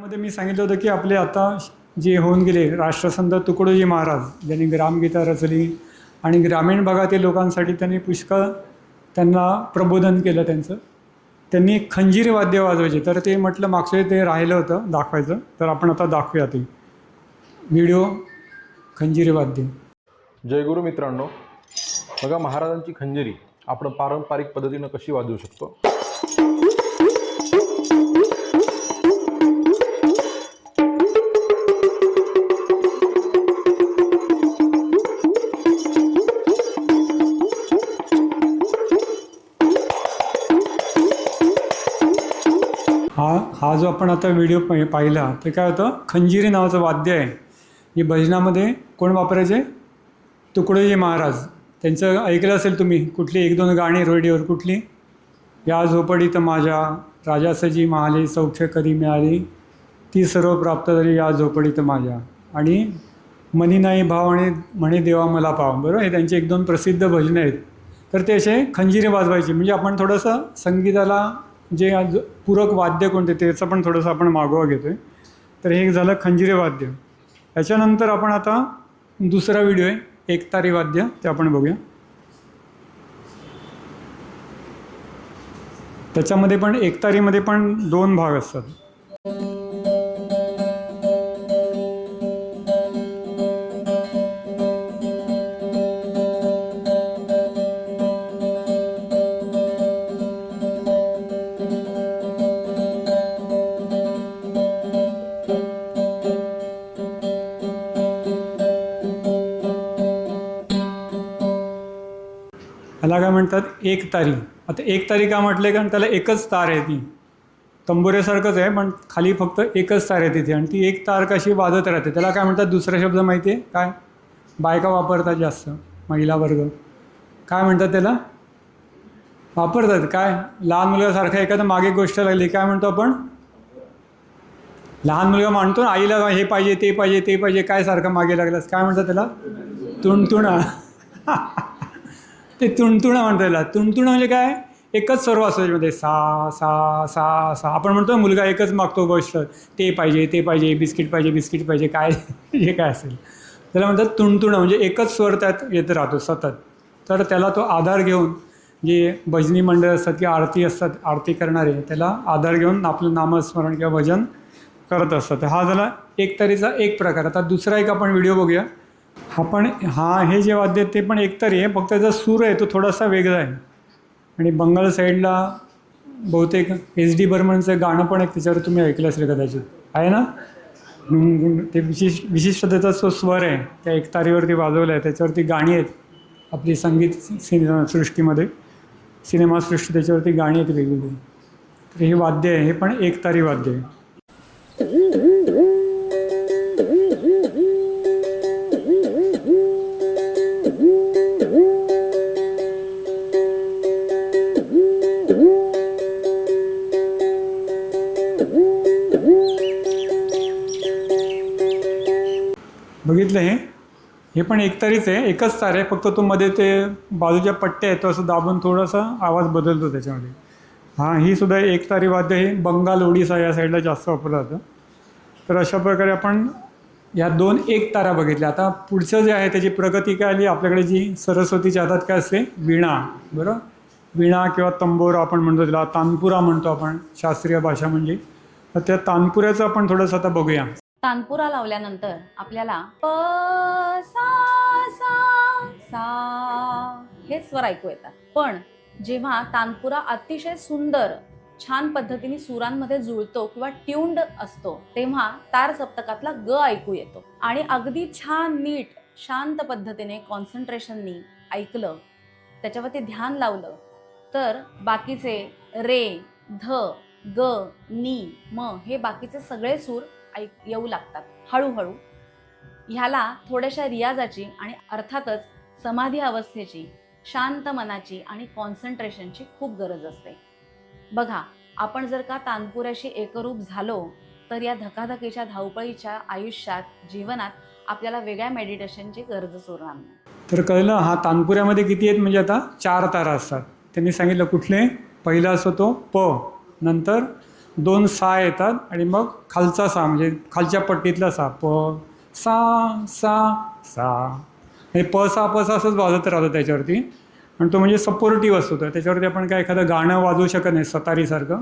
मध्ये मी सांगितलं होतं की आपले आता जे होऊन गेले राष्ट्रसंत तुकडोजी महाराज ज्यांनी ग्रामगीता रचली आणि ग्रामीण भागातील लोकांसाठी त्यांनी पुष्कळ त्यांना प्रबोधन केलं त्यांनी खंजीर वाद्य वाजवायचे. तर ते म्हटलं मागच्या ते राहिलं होतं दाखवायचं, तर आपण आता दाखवूया ते व्हिडिओ खंजीर वाद्य. जय गुरु मित्रांनो, बघा महाराजांची खंजिरी आपण पारंपरिक पद्धतीनं कशी वाजवू शकतो. हा जो आपण आता व्हिडिओ पाहिला ते काय होतं, खंजिरी नावाचं वाद्य आहे. हे भजनामध्ये कोण वापरायचे? तुकडोजी महाराज. त्यांचं ऐकलं असेल तुम्ही, कुठली एक दोन गाणी रेडिओवर. कुठली? या झोपडीत माझ्या राजासजी महाले सौख्य कधी मिळाली, ती सर्व प्राप्त झाली या झोपडीत माझ्या, आणि मनी नाही भाव आणि म्हणे देवा मला पाव. बरोबर, हे त्यांचे एक दोन प्रसिद्ध भजनं आहेत. तर ते असे खंजिरी वाजवायची. म्हणजे आपण थोडंसं संगीताला जे पूरक वाद्य कोणते त्याचं पण थोडंसं आपण मागोवा घेतो आहे. तर हे झालं खंजिरी वाद्य. याच्यानंतर आपण आता दुसरा व्हिडिओ आहे एकतारी वाद्य, ते आपण बघूया. त्याच्यामध्ये पण एकतारीमध्ये पण दोन भाग असतात. ह्याला काय म्हणतात? एक तारी. आता एक तारी का म्हटलं? कारण त्याला एकच तार आहे, ती तंबोऱ्यासारखंच आहे पण खाली फक्त एकच तार आहे तिथे, आणि ती एक तार कशी वाजत राहते. त्याला काय म्हणतात? दुसरा शब्द माहिती आहे काय? बायका वापरतात जास्त, महिला वर्ग. काय म्हणतात त्याला? वापरतात काय? लहान मुलासारखं एखादं मागे गोष्ट लागली काय म्हणतो आपण? लहान मुलगा म्हणतो ना आईला, हे पाहिजे ते पाहिजे ते पाहिजे, काय सारखं मागे लागलास, काय म्हणतात त्याला? तुणतुणा. ते तुणतुणा म्हणतो त्याला. तुणतुणा म्हणजे काय? एकच सर्व असतो त्याच्यामध्ये, सा सा सा सा. आपण म्हणतो मुलगा एकच मागतो गोष्ट, ते पाहिजे ते पाहिजे, बिस्किट पाहिजे बिस्किट पाहिजे, काय जे काय असेल त्याला म्हणतात तुणतुणा. म्हणजे एकच स्वर त्यात येत राहतो सतत. तर त्याला तो आधार घेऊन जे भजनी मंडळ असतात किंवा आरती असतात, आरती करणारे त्याला आधार घेऊन आपलं नामस्मरण किंवा भजन करत असतात. हा झाला एकतारीचा एक प्रकार. आता दुसरा एक आपण व्हिडिओ बघूया. हे जे वाद्य आहे ते पण एकतारी आहे, फक्त त्याचा सूर आहे तो थोडासा वेगळा आहे. आणि बंगाल साईडला बहुतेक SD बर्मनचं गाणं पण एक, त्याच्यावर तुम्ही ऐकलं असेल कदाचित, आहे ना? ते विशिष्ट त्याचा जो स्वर आहे त्या एकतारीवरती वाजवलं आहे, त्याच्यावरती गाणी आहेत. आपली संगीत सृष्टीमध्ये, सिनेमासृष्टी, त्याच्यावरती गाणी आहेत वेगवेगळी. तर हे वाद्य आहे, हे पण एकतारी वाद्य आहे. बघितलं, हे पण एकतारीच आहे, एकच तार आहे, फक्त तो मध्ये ते बाजूच्या पट्ट्या आहेत तो असं दाबून थोडासा आवाज बदलतो त्याच्यामध्ये. ही सुद्धा एकतारी वाद्य. हे बंगाल ओडिसा या साईडला जास्त वापरलं जातं. तर अशा प्रकारे आपण या दोन एक तारा बघितल्या. आता पुढचं जे आहे त्याची प्रगती काय आली आपल्याकडे, जी सरस्वतीच्या हातात काय असते? वीणा. बरोबर, वीणा किंवा तंबोरा आपण म्हणतो, त्याला तानपुरा म्हणतो आपण शास्त्रीय भाषा म्हणजे. तर त्या तानपुऱ्याचं आपण थोडंसं आता बघूया. तानपुरा लावल्यानंतर आपल्याला प सा सा सा हे स्वर ऐकू येतात. पण जेव्हा तानपुरा अतिशय सुंदर छान पद्धतीने सुरांमध्ये जुळतो किंवा ट्यून्ड असतो, तेव्हा तार सप्तकातला ग ऐकू येतो. आणि अगदी छान नीट शांत पद्धतीने कॉन्सन्ट्रेशननी ऐकलं, त्याच्यावरती ध्यान लावलं, तर बाकीचे रे, ध, ग, नी, म हे बाकीचे सगळे सूर येऊ लागतात हळूहळू. ह्याला थोड्याशा रियाजाची आणि अर्थातच समाधी अवस्थेची, शांत मनाची आणि कॉन्सन्ट्रेशनची खूप गरज असते. बघा, आपण जर का तानपुऱ्याशी एकरूप झालो तर या धकाधकीच्या धावपळीच्या आयुष्यात, जीवनात आपल्याला वेगळ्या मेडिटेशनची गरज उरणार नाही. तर कळलं, तानपुऱ्यामध्ये किती आहेत? म्हणजे आता 4 तारा असतात. त्यांनी सांगितलं कुठले? पहिला असतो तो प, नंतर 2 सा येतात आणि मग खालचा सा म्हणजे खालच्या पट्टीतला सा प सा सा सा हे प सा असंच वाजत राहतं त्याच्यावरती. आणि तो म्हणजे सपोर्टिव्ह असतो. तर त्याच्यावरती आपण काय एखादं गाणं वाजवू शकत नाही सतारीसारखं,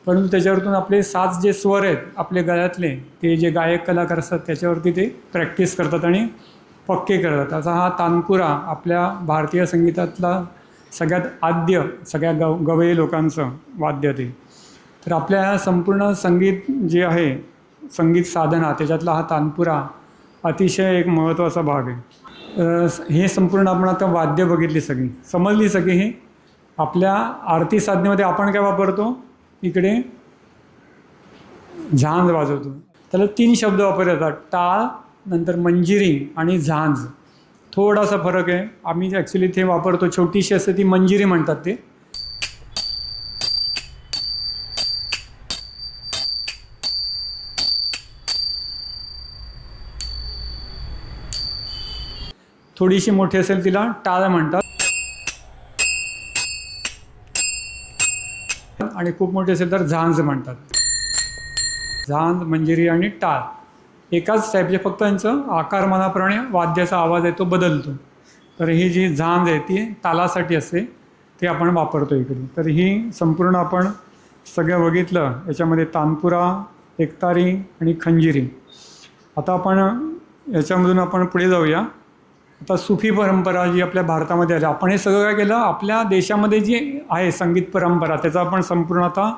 परंतु त्याच्यावरतून आपले 7 जे स्वर आहेत आपले गळ्यातले ते जे गायक कलाकार असतात त्याच्यावरती ते प्रॅक्टिस करतात आणि पक्के करतात. असा हा तानपुरा आपल्या भारतीय संगीतातला सगळ्यात आद्य सगळ्या गवळी लोकांचं वाद्य ते. तर आपल्या संपूर्ण संगीत जे आहे संगीत साधना त्याच्यातला हा तानपुरा अतिशय एक महत्त्वाचा भाग आहे. हे संपूर्ण आपण आता वाद्य बघितली सगळी समजली सगळी. हे आपल्या आरती साधनेमध्ये आपण काय वापरतो इकडे झांज वाजवतो. त्याला 3 शब्द वापरले जातात, टाळ, नंतर मंजिरी आणि झांज. थोडासा फरक आहे. आम्ही ॲक्च्युली ते वापरतो छोटीशी असते ती मंजिरी म्हणतात ते. थोडीशी मोठी असेल तिला टाळ म्हणतात आणि खूप मोठी असेल तर झांज म्हणतात. झांज, मंजिरी आणि टाळ एकाच टाईपचे, फक्त त्यांचं आकारमानाप्रमाणे वाद्याचा आवाज आहे तो बदलतो. तर ही जी झांज आहे ती तालासाठी असते, ते आपण वापरतो इकडे. तर ही संपूर्ण आपण सगळं बघितलं. याच्यामध्ये तानपुरा, एकतारी आणि खंजिरी. आता आपण याच्यामधून आपण पुढे जाऊया. आता सुफी परंपरा जी आपल्या भारतामध्ये आली, आपण हे सगळं काय केलं आपल्या देशामध्ये जी आहे संगीत परंपरा त्याचा आपण संपूर्ण आता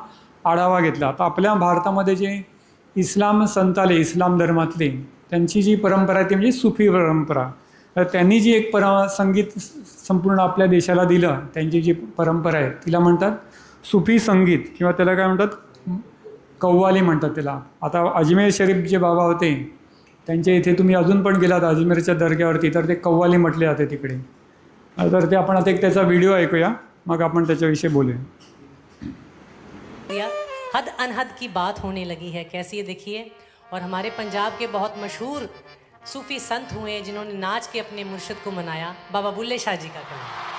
आढावा घेतला. आता आपल्या भारतामध्ये जे इस्लाम संत आले इस्लाम धर्मातले त्यांची जी परंपरा आहे ती म्हणजे सुफी परंपरा. तर त्यांनी जी एक संगीत संपूर्ण आपल्या देशाला दिलं, त्यांची जी परंपरा आहे तिला म्हणतात सुफी संगीत किंवा त्याला काय म्हणतात कव्वाली म्हणतात त्याला. आता अजमेर शरीफ जे बाबा होते त्यांच्या इथे तुम्ही अजून पण गेलात अजमेरच्या दर्ग्यावरती तर ते कव्वाली म्हटले जाते तिकडे. तर ते आपण आता एक त्याचा व्हिडिओ ऐकूया, मग आपण त्याच्याविषयी बोलूया. हद अनहद की बात होने लगी है, कैसी है देखिए. और हमारे पंजाब के बहुत मशहूर सूफी संत हुए जिन्होंने नाच के अपने मुर्शिद को मनाया, बाबा बुल्ले शाह जी का कलाम.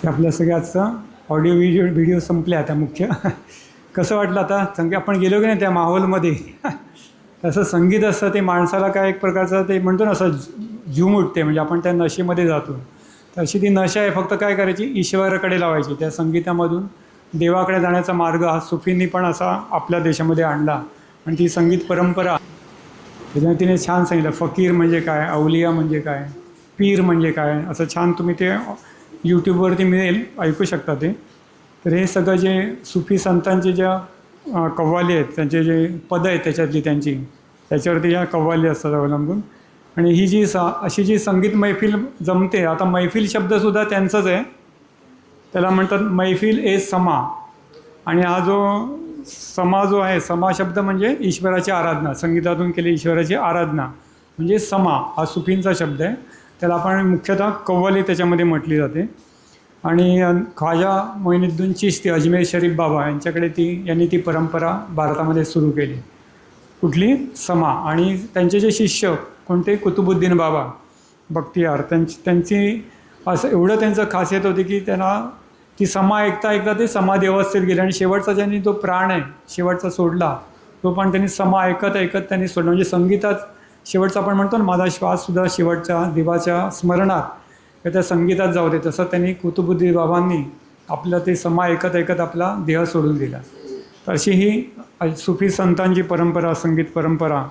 ते आपल्या सगळ्याचं ऑडिओ व्हिडिओ संपले आता. मुख्य कसं वाटलं आता संगीत आपण गेलो की नाही त्या माहोलमध्ये तसं संगीत असतं ते माणसाला काय एक प्रकारचं ते म्हणतो ना असं झूम उठते, म्हणजे आपण त्या नशेमध्ये जातो. तशी ती नशा आहे, फक्त काय करायची ईश्वराकडे लावायची. त्या संगीतामधून देवाकडे जाण्याचा मार्ग हा सुफींनी पण असा आपल्या देशामध्ये आणला. आणि ती संगीत परंपरा त्याच्यामुळे तिने छान सांगितलं फकीर म्हणजे काय, अवलिया म्हणजे काय, पीर म्हणजे काय, असं छान तुम्ही ते यूट्यूबवरती मिळेल ऐकू शकता ते. तर हे सगळं जे सुफी संतांचे ज्या कव्वाली आहेत त्यांचे जे पदं आहेत त्याच्यातली त्यांची त्याच्यावरती ह्या कव्वाली असतात अवलंबून. आणि ही जी अशी जी संगीत मैफिल जमते, आता मैफिल शब्दसुद्धा त्यांचाच आहे, त्याला म्हणतात मैफिल ए समा. आणि हा जो समा जो आहे, समा शब्द म्हणजे ईश्वराची आराधना, संगीतातून केली ईश्वराची आराधना म्हणजे समा हा सुफींचा शब्द आहे. त्याला आपण मुख्यतः कव्वाली त्याच्यामध्ये म्हटली जाते. आणि ख्वाजा मोइनुद्दीन चिश्ती अजमेर शरीफ बाबा यांनी ती परंपरा भारतामध्ये सुरू केली. कुठली समा. आणि त्यांचे जे शिष्य कोणते कुतुबुद्दीन बाबा बख्तियार त्यांची असं एवढं त्यांचं खासियत होती की त्यांना ती समा ऐकता ते समाधी अवस्थेत गेले. आणि शेवटचा ज्यांनी तो प्राण आहे शेवटचा सोडला तो पण त्यांनी समा ऐकत त्यांनी सोडला. म्हणजे संगीतात शेवटचा आपण म्हणतो ना माझा श्वाससुद्धा शेवटच्या देवाच्या स्मरणात त्या संगीतात जाऊ दे, तसं त्यांनी कुतुबुद्दीन बाबांनी आपलं ते समा ऐकत आपला देह सोडून दिला. तर अशी ही सुफी संतांची परंपरा, संगीत परंपरा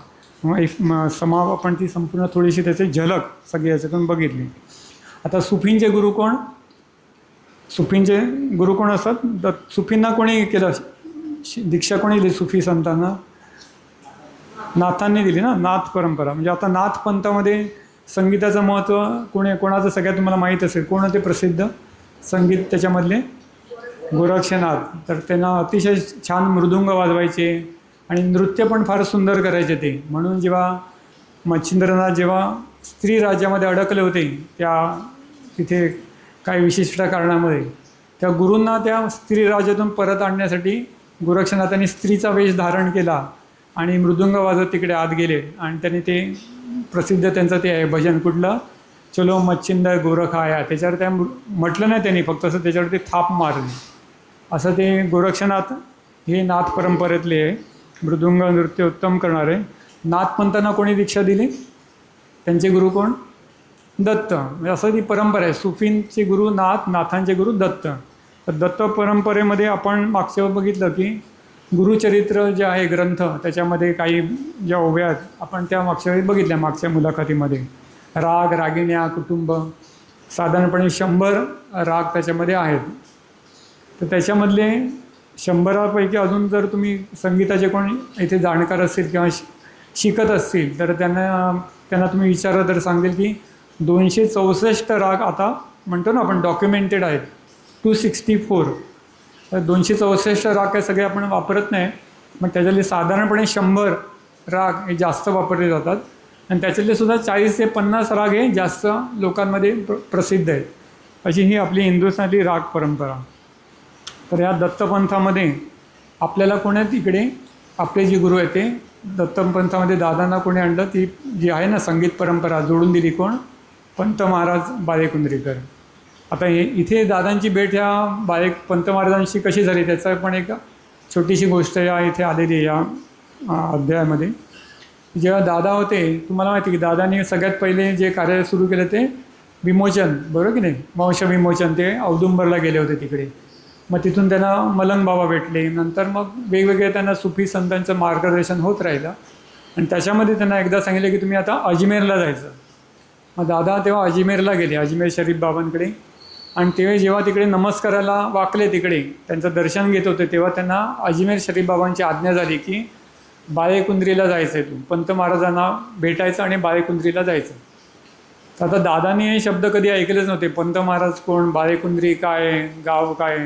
आपण ती संपूर्ण थोडीशी त्याची झलक सगळी याच्यातून बघितली. आता सुफींचे गुरु कोण? सुफींचे गुरु कोण असतात? सुफींना कोणी केलं दीक्षा? कोणी दिली सुफी संतांना? नाथांनी दिली ना, नाथ परंपरा. म्हणजे आता नाथ पंथामध्ये संगीताचं महत्त्व कोणाचं सगळ्यात तुम्हाला माहीत असेल. कोण ते प्रसिद्ध संगीत त्याच्यामधले? गोरक्षनाथ. तर त्यांना अतिशय छान मृदुंग वाजवायचे आणि नृत्य पण फार सुंदर करायचे ते. म्हणून जेव्हा मच्छिंद्रनाथ जेव्हा स्त्री राज्यामध्ये अडकले होते, त्या तिथे काही विशिष्ट कारणामुळे, त्या गुरूंना त्या स्त्री राज्यातून परत आणण्यासाठी गोरक्षनाथांनी स्त्रीचा वेश धारण केला आणि मृदुंग वाजवत तिकडे आत गेले. आणि त्यांनी ते प्रसिद्ध त्यांचं ते आहे भजन, कुठलं? चलो मच्छिंद्र गोरख आया. त्याच्यावर त्या म्हटलं नाही त्यांनी, फक्त असं त्याच्यावर ते थाप मारली. असं ते गोरक्षनाथ हे नाथ परंपरेतले आहे, मृदुंग नृत्य उत्तम करणारे. नाथपंथांना कोणी दीक्षा दिली? त्यांचे गुरु कोण? दत्त. म्हणजे असं ती परंपरा आहे. सुफींचे गुरु नाथ, नाथांचे गुरु दत्त. तर दत्त परंपरेमध्ये आपण मागच्या बघितलं की गुरुचरित्र जे आहे ग्रंथ, त्याच्यामध्ये काही ज्या ओव्या आहेत आपण त्या मागच्या वेळी बघितल्या, मागच्या मुलाखतीमध्ये. राग, रागिण्या, कुटुंब, साधारणपणे 100 राग त्याच्यामध्ये आहेत. तर त्याच्यामधले 100पैकी अजून जर तुम्ही संगीताचे कोणी इथे जाणकार असतील किंवा शिकत असतील तर त्यांना तुम्ही विचारलं तर सांगेल की 264 राग आता म्हणतो ना आपण डॉक्युमेंटेड आहेत. 264. तर 264 राग काय सगळे आपण वापरत नाही, मग त्याच्यातले साधारणपणे 100 राग हे जास्त वापरले जातात. आणि त्याच्यातले सुद्धा 40 ते 50 राग हे जास्त लोकांमध्ये प्रसिद्ध आहेत. अशी ही आपली हिंदुस्थानी राग परंपरा. तर या दत्तपंथामध्ये आपल्याला कोणात इकडे आपले जे गुरु आहेत ते दत्तपंथामध्ये दादांना कोणी आणलं? ती जी आहे ना संगीत परंपरा जोडून दिली कोण? पंत महाराज बालेकुंद्रीकर. आता इथे दादांची भेट ह्या पंत महाराजांशी कशी झाली त्याचा पण एक छोटीशी गोष्ट या इथे आलेली आहे या अध्यायामध्ये. जेव्हा दादा होते, तुम्हाला माहिती की दादांनी सगळ्यात पहिले जे कार्य सुरू केलं ते विमोचन, बरोबर की नाही? वंश विमोचन. ते औदुंबरला गेले होते तिकडे. मग तिथून त्यांना मलंग बाबा भेटले. नंतर मग वेगवेगळे त्यांना सुफी संतांचं मार्गदर्शन होत राहिलं. आणि त्याच्यामध्ये त्यांना एकदा सांगितलं की तुम्ही आता अजमेरला जायचं. मग दादा तेव्हा अजमेरला गेले, अजमेर शरीफ बाबांकडे. आणि तेव्हा जेव्हा तिकडे नमस्काराला वाकले, तिकडे त्यांचं दर्शन घेत होते, तेव्हा त्यांना अजमेर शरीफ बाबांची आज्ञा झाली की बालेकुंद्रीला जायचं आहे, तू पंत महाराजांना भेटायचं आणि बालेकुंद्रीला जायचं. तर आता दादांनी हे शब्द कधी ऐकलेच नव्हते. पंत महाराज कोण? बालेकुंद्री काय? गाव काय?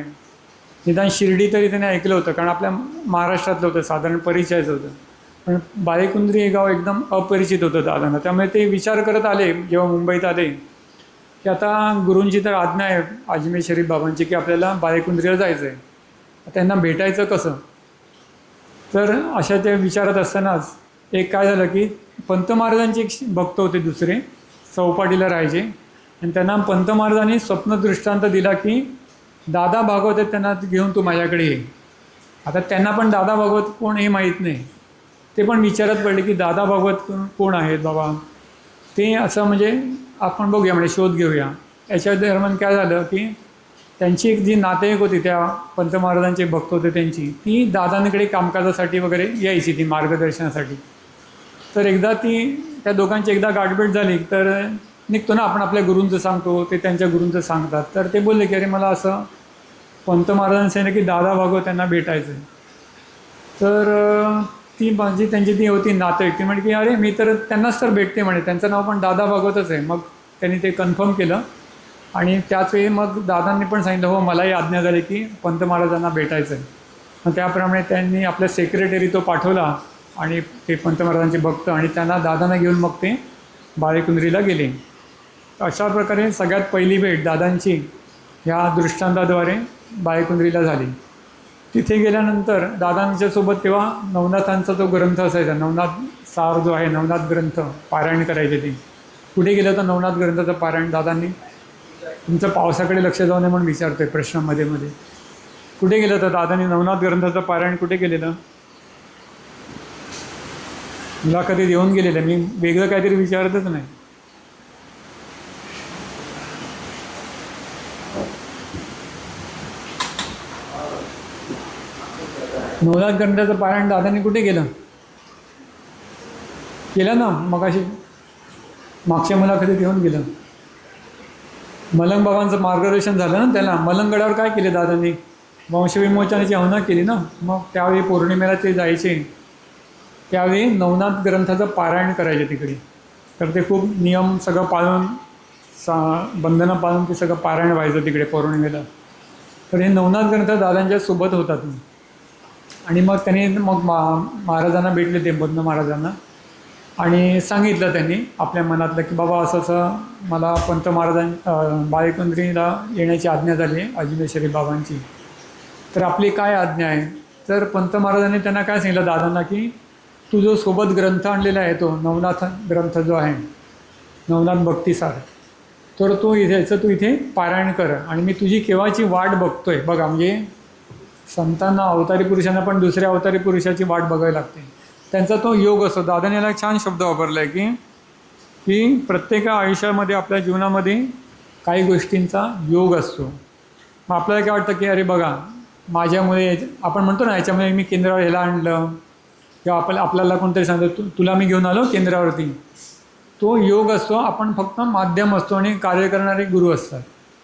निदान शिर्डी तरी त्याने ऐकलं होतं, कारण आपल्या महाराष्ट्रातलं होतं, साधारण परिचयच होतं. पण बालेकुंद्री हे गाव एकदम अपरिचित होतं दादांना. त्यामुळे ते विचार करत आले जेव्हा मुंबईत आले की आता गुरूंची तर आज्ञा आहे अजमेर शरीफ बाबांची की आपल्याला बालेकुंद्रीला जायचं आहे, त्यांना भेटायचं कसं? तर अशा त्या विचारात असतानाच एक काय झालं की पंत महाराजांचे एक भक्त होते दुसरे, चौपाटीला राहायचे. आणि त्यांना पंत महाराजांनी स्वप्नदृष्टांत दिला की दादा भागवत आहेत, त्यांना घेऊन तू माझ्याकडे ये. आता त्यांना पण दादा भागवत कोण हे माहीत नाही. ते पण विचारात पडले की दादा भागवत कोण आहेत बाबा ते. असं म्हणजे आपण बघूया, म्हणजे शोध घेऊया. याच्या दरम्यान काय झालं की त्यांची एक जी नातेवाईक होती, त्या पंत महाराजांचे भक्त होते त्यांची, ती दादांकडे कामकाजासाठी वगैरे यायची, ती मार्गदर्शनासाठी. तर एकदा त्या दोघांची एकदा गाठभेट झाली. तर निघतो ना आपण आपल्या गुरूंचं सांगतो, ते त्यांच्या गुरूंचं सांगतात. तर ते बोलले की अरे मला असं पंत महाराजांनी सांगितलं की दादा भागवत त्यांना भेटायचं आहे. तर ती माझी त्यांची ती होती नातेवाईक, ती म्हणे की अरे मी तर त्यांनाच तर भेटते म्हणे, त्यांचं नाव पण दादा भागवतच आहे. मग त्यांनी ते कन्फर्म केलं. आणि त्याच वेळी मग दादांनी पण सांगितलं हो मलाही आज्ञा झाली की पंत महाराजांना भेटायचं आहे. मग त्याप्रमाणे त्यांनी आपल्या सेक्रेटरी तो पाठवला आणि ते पंत महाराजांचे भक्त, आणि त्यांना दादांना घेऊन मग ते बालेकुंद्रीला गेले. अशा प्रकारे सगळ्यात पहिली भेट दादांची ह्या दृष्टांताद्वारे बालेकुंद्रीला झाली. तिथे गेल्यानंतर दादांच्यासोबत तेव्हा नवनाथांचा जो ग्रंथ असायचा, नवनाथ सार जो आहे, नवनाथ ग्रंथ पारायण करायचे. ते कुठे गेलं होतं नवनाथ ग्रंथाचं पारायण दादांनी? तुमचं पावसाकडे लक्ष जाऊ नये म्हणून विचारतोय प्रश्नामध्ये मध्ये. कुठे गेलं होतं दादांनी नवनाथ ग्रंथाचं पारायण? कुठे केलेलं? मला कधी देऊन गेलेलं, मी वेगळं काहीतरी विचारतच नाही. नवनाथ ग्रंथाचं पारायण दादांनी कुठे केलं ना मगाशी मागच्या मुलाखतीत घेऊन गेलं. मलंग बाबांचं मार्गदर्शन झालं ना त्याला. मलंगगडावर काय केले दादांनी? वंशविमोचनाची हवना केली ना. मग त्यावेळी पौर्णिमेला ते जायचे, त्यावेळी नवनाथ ग्रंथाचं पारायण करायचे तिकडे. तर ते खूप नियम सगळं पाळून बंधनं पाळून ते सगळं पारायण व्हायचं तिकडे पौर्णिमेला. तर हे नवनाथ ग्रंथ दादांच्या सोबत होतात. आणि मग त्यांनी महाराजांना भेटले ते बंध महाराजांना आणि सांगितलं त्यांनी आपल्या मनातलं की बाबा असं असं मला पंत बाळकुंद्रीला येण्याची आज्ञा झाली आहे अजिनेश्वरी बाबांची. तर आपली काय आज्ञा आहे? तर पंत महाराजांनी त्यांना काय सांगितलं दादांना की तू जो सोबत ग्रंथ आणलेला आहे तो नवनाथ ग्रंथ जो आहे नवनाथ भक्तिसार, तर तो तू इथे पारायण कर आणि मी तुझी केव्हाची वाट बघतोय. बघा म्हणजे संतांना अवतारी पुरुषांना पण दुसऱ्या अवतारी पुरुषाची वाट बघायला लागते. त्यांचा तो योग असतो. दादाने याला छान शब्द वापरला आहे की प्रत्येक आयुष्यामध्ये आपल्या जीवनामध्ये काही गोष्टींचा योग असतो. मग आपल्याला काय वाटतं की अरे बघा माझ्यामुळे आपण म्हणतो ना याच्यामुळे मी केंद्रावर ह्याला आणलं किंवा आपल्याला कोणतरी सांगतो तुला मी घेऊन आलो केंद्रावरती. तो योग असतो. आपण फक्त माध्यम असतो आणि कार्य करणारे गुरु असतात.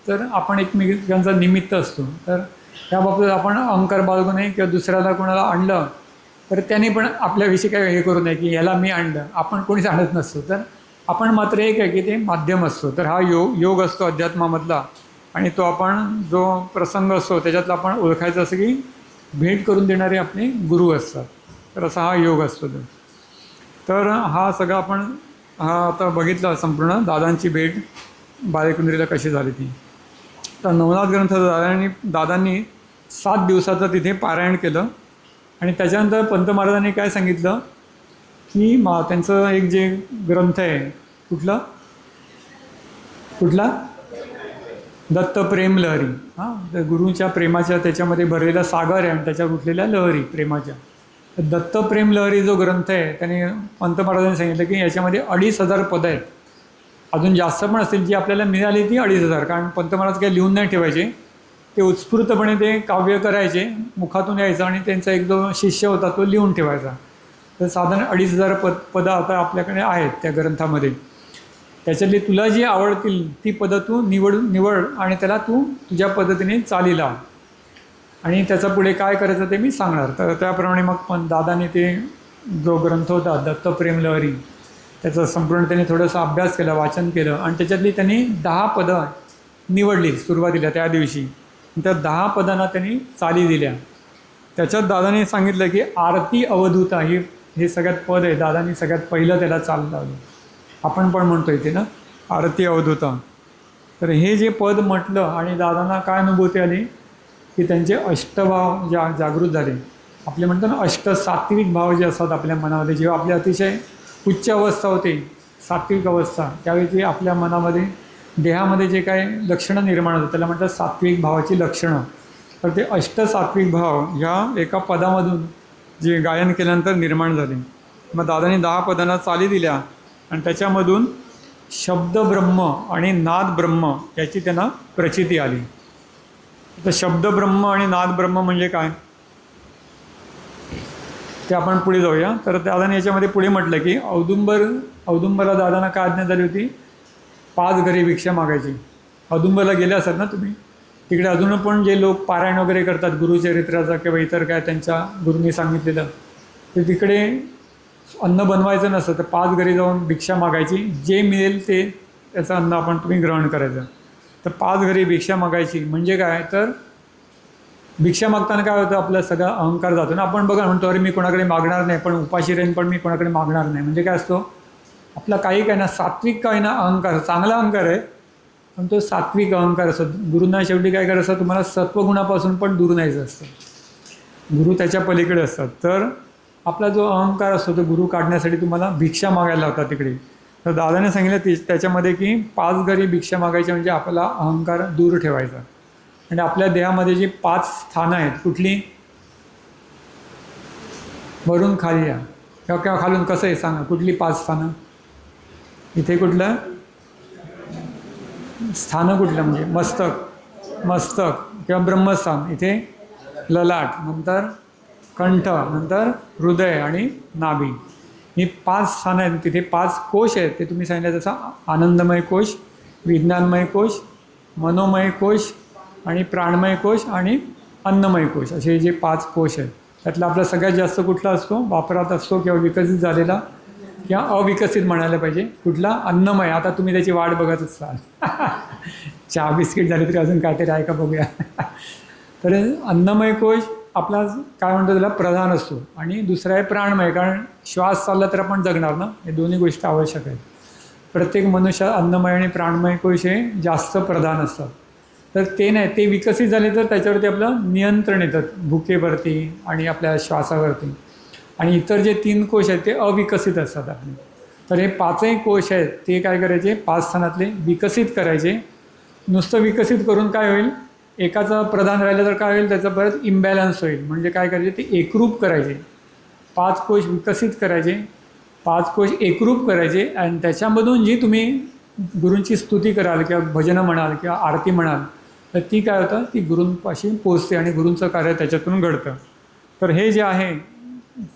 तर आपण एकमेकांचा निमित्त असतो. तर त्या बाबतीत आपण अहंकार बाळगू नये किंवा दुसऱ्याला कोणाला आणलं तर त्यांनी पण आपल्याविषयी काय हे करू नये की ह्याला मी आणलं. आपण कोणीच आणत नसतो. तर आपण मात्र एक आहे की ते माध्यम असतो. तर हा योग असतो अध्यात्मामधला आणि तो आपण जो प्रसंग असतो त्याच्यातला आपण ओळखायचं असं की भेट करून देणारे आपले गुरु असतात. तर असा हा योग असतो. तर हा सगळा आपण आता बघितला संपूर्ण दादांची भेट बाळकुंद्रीला कशी झाली ती. तर नवनाथ ग्रंथ दादांनी 7 दिवसाचं तिथे पारायण केलं आणि त्याच्यानंतर पंत महाराजांनी काय सांगितलं की त्यांचं एक जे ग्रंथ आहे कुठला दत्त प्रेम लहरी. तर गुरूच्या प्रेमाच्या त्याच्यामध्ये भरलेला सागर आहे आणि त्याच्यावर उठलेल्या लहरी प्रेमाच्या. दत्त प्रेम लहरी जो ग्रंथ आहे त्याने पंत महाराजांनी सांगितलं की याच्यामध्ये 2500 पदं आहेत. अजून जास्त पण असतील. जी आपल्याला मिळाली ती 2500. कारण पंत महाराज काही लिहून नाही ठेवायचे. ते उत्स्फूर्तपणे ते काव्य करायचे, मुखातून यायचं आणि त्यांचा एक जो शिष्य होता तो लिहून ठेवायचा. तर साधारण 2500 पदं आता आपल्याकडे आहेत त्या ग्रंथामध्ये. त्याच्यातली तुला जी आवडतील ती पदं तू निवड आणि त्याला तू तुझ्या पद्धतीने चाली लाव आणि त्याचा पुढे काय करायचं ते मी सांगणार. तर त्याप्रमाणे मग दादाने ते जो ग्रंथ होता दत्त प्रेम लहरी त्याचा संपूर्ण त्यांनी थोडंसं अभ्यास केला, वाचन केलं आणि त्याच्यातली त्यांनी 10 पदं निवडली सुरुवातीला त्या दिवशी. त्या 10 पदांना त्यांनी चाली दिल्या. त्याच्यात दादाने सांगितलं की आरती अवधूता हे सगळ्यात पद आहे. दादांनी सगळ्यात पहिलं त्याला चाल लावलं. आपण पण म्हणतो इथे ना आरती अवधूता. तर हे जे पद म्हटलं आणि दादांना काय अनुभूती आली की त्यांचे अष्टभाव जागृत झाले. आपले म्हणतो ना सात्विक भाव जे असतात आपल्या मनामध्ये, जेव्हा आपली अतिशय उच्च अवस्था होते सात्विक अवस्था, त्यावेळी ते आपल्या मनामध्ये देहामध्ये जे काय लक्षणं निर्माण होतं त्याला म्हणतात सात्विक भावाची लक्षणं. तर ते सात्विक भाव ह्या एका पदामधून जे गायन केल्यानंतर निर्माण झाले. मग दादांनी 10 पदांना चाली दिल्या आणि त्याच्यामधून शब्द ब्रह्म आणि नाद ब्रह्म याची त्यांना प्रचिती आली. तर शब्द ब्रह्म आणि नाद ब्रह्म म्हणजे काय ते आपण पुढे जाऊया. तर दादाने याच्यामध्ये पुढे म्हटलं की औदुंबरला दादांना काय आज्ञा झाली होती? 5 घरी भिक्षा मागायची. औदुंबरला गेले असाल ना तुम्ही. तिकडे अजून पण जे लोक पारायण वगैरे करतात गुरुचरित्राचा किंवा इतर काय त्यांच्या गुरूंनी सांगितलेलं, ते तिकडे अन्न बनवायचं नसतं. तर 5 घरी जाऊन भिक्षा मागायची. जे मिळेल ते त्याचं अन्न तुम्ही ग्रहण करायचं. तर 5 घरी भिक्षा मागायची म्हणजे काय? तर भिक्षा मागताना काय होतं आपला सगळा अहंकार जातो ना. आपण बघा म्हणतो अरे मी कोणाकडे मागणार नाही, पण उपाशी राहीन पण मी कोणाकडे मागणार नाही. म्हणजे काय असतो आपला काही काय ना सात्विक काय ना अहंकार, चांगला अहंकार आहे पण तो सात्विक अहंकार असतो. गुरूंना शेवटी काय करायचं तुम्हाला सत्वगुणापासून पण दूर न्यायचं असतं. गुरु त्याच्या पलीकडे असतात. तर आपला जो अहंकार असतो तो गुरु काढण्यासाठी तुम्हाला भिक्षा मागायला होता तिकडे. तर दादाने सांगितलं त्याच्यामध्ये की 5 घरी भिक्षा मागायची म्हणजे आपला अहंकार दूर ठेवायचा. आणि आपल्या देहामध्ये जी 5 स्थानं आहेत कुठली? वरून खाली या किंवा खालून कसं आहे सांगा कुठली 5 स्थानं? इथे कुठलं स्थानं कुठलं म्हणजे मस्तक किंवा ब्रह्मस्थान, इथे ललाट, नंतर कंठ, नंतर हृदय आणि नाभी. ही 5 स्थानं आहेत. तिथे 5 कोश आहेत. ते तुम्ही सांगितलं तसं आनंदमय कोश, विज्ञानमय कोश, मनोमय कोश आणि प्राणमय कोश आणि अन्नमय कोश, असे जे 5 कोश आहेत. त्यातला आपला सगळ्यात जास्त कुठला असतो, वापरात असतो किंवा विकसित झालेला किंवा अविकसित म्हणायला पाहिजे, कुठला? अन्नमय. आता तुम्ही त्याची वाट बघत असाल. चहा बिस्किट झाली तरी अजून काहीतरी आहे का बघूया. तर अन्नमय कोश आपला काय म्हणतो त्याला प्रधान असतो आणि दुसरा आहे प्राणमय, कारण श्वास चालला तर आपण जगणार ना, हे दोन्ही गोष्टी आवश्यक आहेत. प्रत्येक मनुष्यात अन्नमय आणि प्राणमय कोश हे जास्त प्रधान असतात. तर ते नाही, ते विकसित झाले तर त्याच्यावरती आपलं नियंत्रण येतं, भुकेवरती आणि आपल्या श्वासावरती. आणि इतर जे 3 कोश आहेत ते अविकसित असतात आपले. तर हे 5ही कोश आहेत ते काय करायचे, 5 स्थानातले विकसित करायचे. नुसतं विकसित करून काय होईल, एकाचं प्रधान राहिलं तर काय होईल, त्याचं परत इम्बॅलन्स होईल. म्हणजे काय करायचे, ते एकरूप करायचे. 5 कोश विकसित करायचे, 5 कोश एकरूप करायचे आणि त्याच्यामधून जी तुम्ही गुरूंची स्तुती कराल किंवा भजनं म्हणाल किंवा आरती म्हणाल तर ती काय होतं, ती गुरूंपाशी पोचते आणि गुरूंचं कार्य त्याच्यातून घडतं. तर हे जे आहे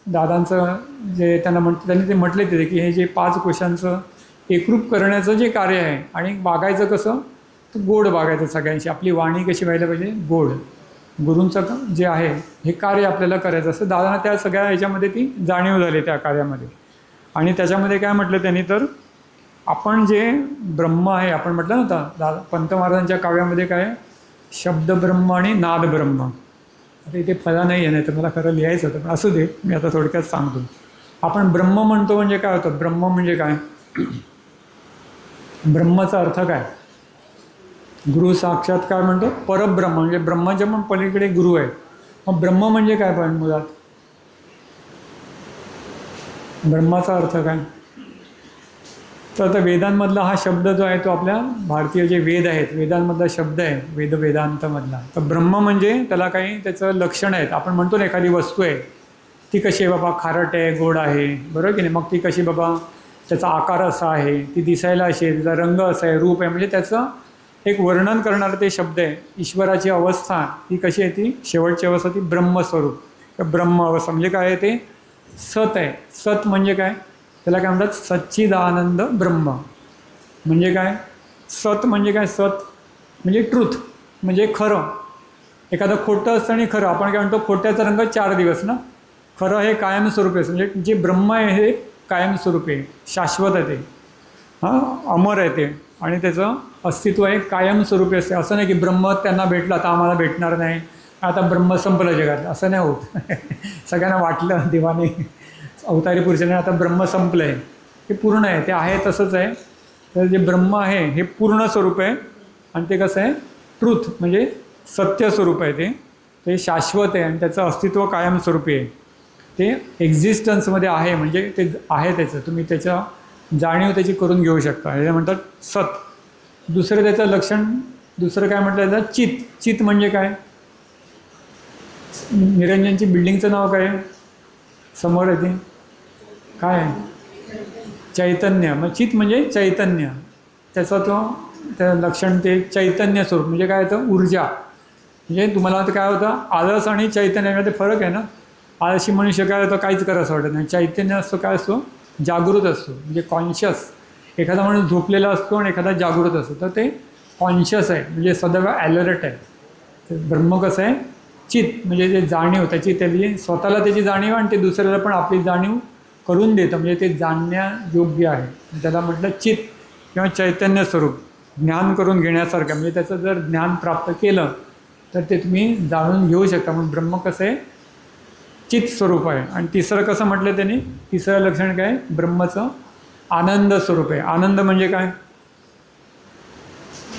दादांचं जे त्यांनी ते म्हटले तिथे की हे जे 5 कोशांचं एकरूप करण्याचं जे कार्य आहे आणि वागायचं कसं, तर गोड वागायचं सगळ्यांशी. आपली वाणी कशी व्हायला पाहिजे, गोड. गुरूंचं जे आहे हे कार्य आपल्याला करायचं असतं. दादांना त्या सगळ्या ह्याच्यामध्ये ती जाणीव झाली त्या कार्यामध्ये. आणि त्याच्यामध्ये काय म्हटलं त्यांनी, तर आपण जे ब्रह्म आहे, आपण म्हटलं नव्हतं पंत महाराजांच्या काव्यामध्ये काय, शब्द ब्रह्म आणि नाद ब्रह्म. आता इथे फळा नाही आहे, नाही तर मला खरं लिहायचं होतं, पण असू दे, मी आता थोडक्यात सांगतो. आपण ब्रह्म म्हणतो म्हणजे काय होतं, ब्रह्म म्हणजे काय, ब्रह्माचा अर्थ काय, गुरु साक्षात्कार म्हणतो, परब्रह्म म्हणजे ब्रह्माच्या पण पलीकडे गुरु आहे. मग ब्रह्म म्हणजे काय, पण मुळात ब्रह्माचा अर्थ काय, तर आता वेदांमधला हा शब्द जो आहे तो आपल्या भारतीय जे वेद आहेत वेदांमधला शब्द आहे, वेदांतमधला. तर ब्रह्म म्हणजे त्याला काही त्याचं लक्षण आहेत. आपण म्हणतो ना एखादी वस्तू आहे ती कशी आहे बाबा, खारट आहे, गोड आहे, बरोबर की नाही. मग ती कशी बाबा, त्याचा आकार असा आहे, ती दिसायला अशी आहे, तिचा रंग असा आहे, रूप आहे, म्हणजे त्याचं एक वर्णन करणारं ते शब्द आहे. ईश्वराची अवस्था ती कशी आहे, ती शेवटची अवस्था ती ब्रह्मस्वरूप, ब्रह्म अवस्था म्हणजे काय आहे, ते सत आहे. सत म्हणजे काय, त्याला काय म्हणतात, सच्चिदानंद ब्रह्म. म्हणजे काय, सत म्हणजे काय, सत म्हणजे ट्रूथ, म्हणजे खरं. एखादं खोटं असतं आणि खरं, आपण काय म्हणतो खोट्याचा रंग 4 दिवस ना, खरं हे कायमस्वरूपी असतं. म्हणजे जे ब्रह्म आहे हे कायमस्वरूपी आहे, शाश्वत आहे, ते अमर आहे ते, आणि त्याचं अस्तित्व आहे कायमस्वरूपी असते. असं नाही की ब्रह्म त्यांना भेटला तर आम्हाला भेटणार नाही, आता ब्रह्म संपलं जगात, असं नाही होत. सगळ्यांना वाटलं देवाने, अवतारी पुरुषाने आता ब्रह्म संपलं आहे, हे पूर्ण आहे, ते आहे तसंच आहे. तर जे ब्रह्म आहे हे पूर्ण स्वरूप आहे आणि ते कसं आहे, ट्रूथ म्हणजे सत्य स्वरूप आहे, ते शाश्वत आहे आणि त्याचं अस्तित्व कायमस्वरूपी आहे. ते एक्झिस्टन्समध्ये आहे, म्हणजे ते आहे त्याचं, तुम्ही त्याच्या जाणीव त्याची करून घेऊ शकता, हे म्हणतात सत. दुसरं त्याचं लक्षण, दुसरं काय म्हटलं जातं, चित. चित म्हणजे काय, निरंजनची बिल्डिंगचं नाव काय समोर आहे, ते काय आहे, चैतन्य. मग चित म्हणजे चैतन्य, त्याचा तो त्या लक्षण ते चैतन्य स्वरूप. म्हणजे काय होतं, ऊर्जा. म्हणजे तुम्हाला आता काय होतं, आळस आणि चैतन्यामध्ये फरक आहे ना. आळशी मनुष्य काय होतं, काहीच करायचं वाटत नाही. चैतन्य असतो काय असतो, जागृत असतो, म्हणजे कॉन्शियस. एखादा माणूस झोपलेला असतो आणि एखादा जागृत असतो, तर ते कॉन्शियस आहे, म्हणजे सदैव ॲलर्ट आहे. तर ब्रह्म कसं आहे, चित म्हणजे ते जाणीव, त्याची स्वतःला त्याची जाणीव आणि ते दुसऱ्याला पण आपली जाणीव करून देतं, म्हणजे ते जाणण्यायोग्य आहे. त्याला म्हटलं चित किंवा चैतन्य स्वरूप, ज्ञान करून घेण्यासारखं. म्हणजे त्याचं जर ज्ञान प्राप्त केलं तर ते तुम्ही जाणून घेऊ शकता. म्हणून ब्रह्म कसं आहे, चित स्वरूप आहे. आणि तिसरं कसं म्हटलं त्यांनी, तिसरं लक्षण काय, ब्रह्माचं आनंद स्वरूप आहे. आनंद म्हणजे काय,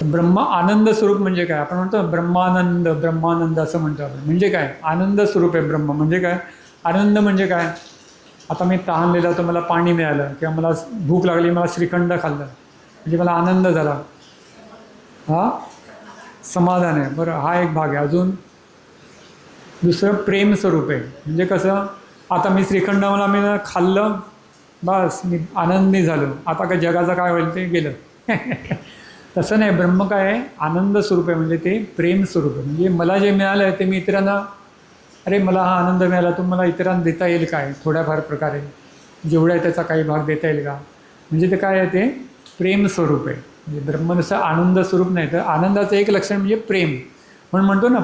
ब्रह्म आनंद स्वरूप म्हणजे काय, आपण म्हणतो ब्रह्मानंद, ब्रह्मानंद असं म्हणतो आपण. म्हणजे काय, आनंद स्वरूप आहे ब्रह्म. म्हणजे काय, आनंद म्हणजे काय, आता मी तहानलेला होतो, मला पाणी मिळालं, किंवा मला भूक लागली, मला श्रीखंड खाल्लं, म्हणजे मला आनंद झाला, हा समाधान आहे. बरं, हा एक भाग आहे. अजून दुसरं प्रेम स्वरूप आहे. म्हणजे कसं, आता मी श्रीखंड मी खाल्लं, बस मी आनंदी झालो, आता काय जगाचं काय होईल ते गेलं. तसं नाही, ब्रह्म काय आहे, आनंद स्वरूप आहे, म्हणजे ते प्रेम स्वरूप आहे. म्हणजे मला जे मिळालं आहे ते मी इतरांना अरे मला हा आनंद मिळाला, तो मला इतरांना देता येईल काय, थोड्याफार प्रकारे जेवढा आहे त्याचा काही भाग देता येईल का. म्हणजे ते काय आहे, ते प्रेम स्वरूप आहे. म्हणजे ब्रह्म नुसतं आनंद स्वरूप नाही, तर आनंदाचं एक लक्षण म्हणजे प्रेम. म्हणून म्हणतो ना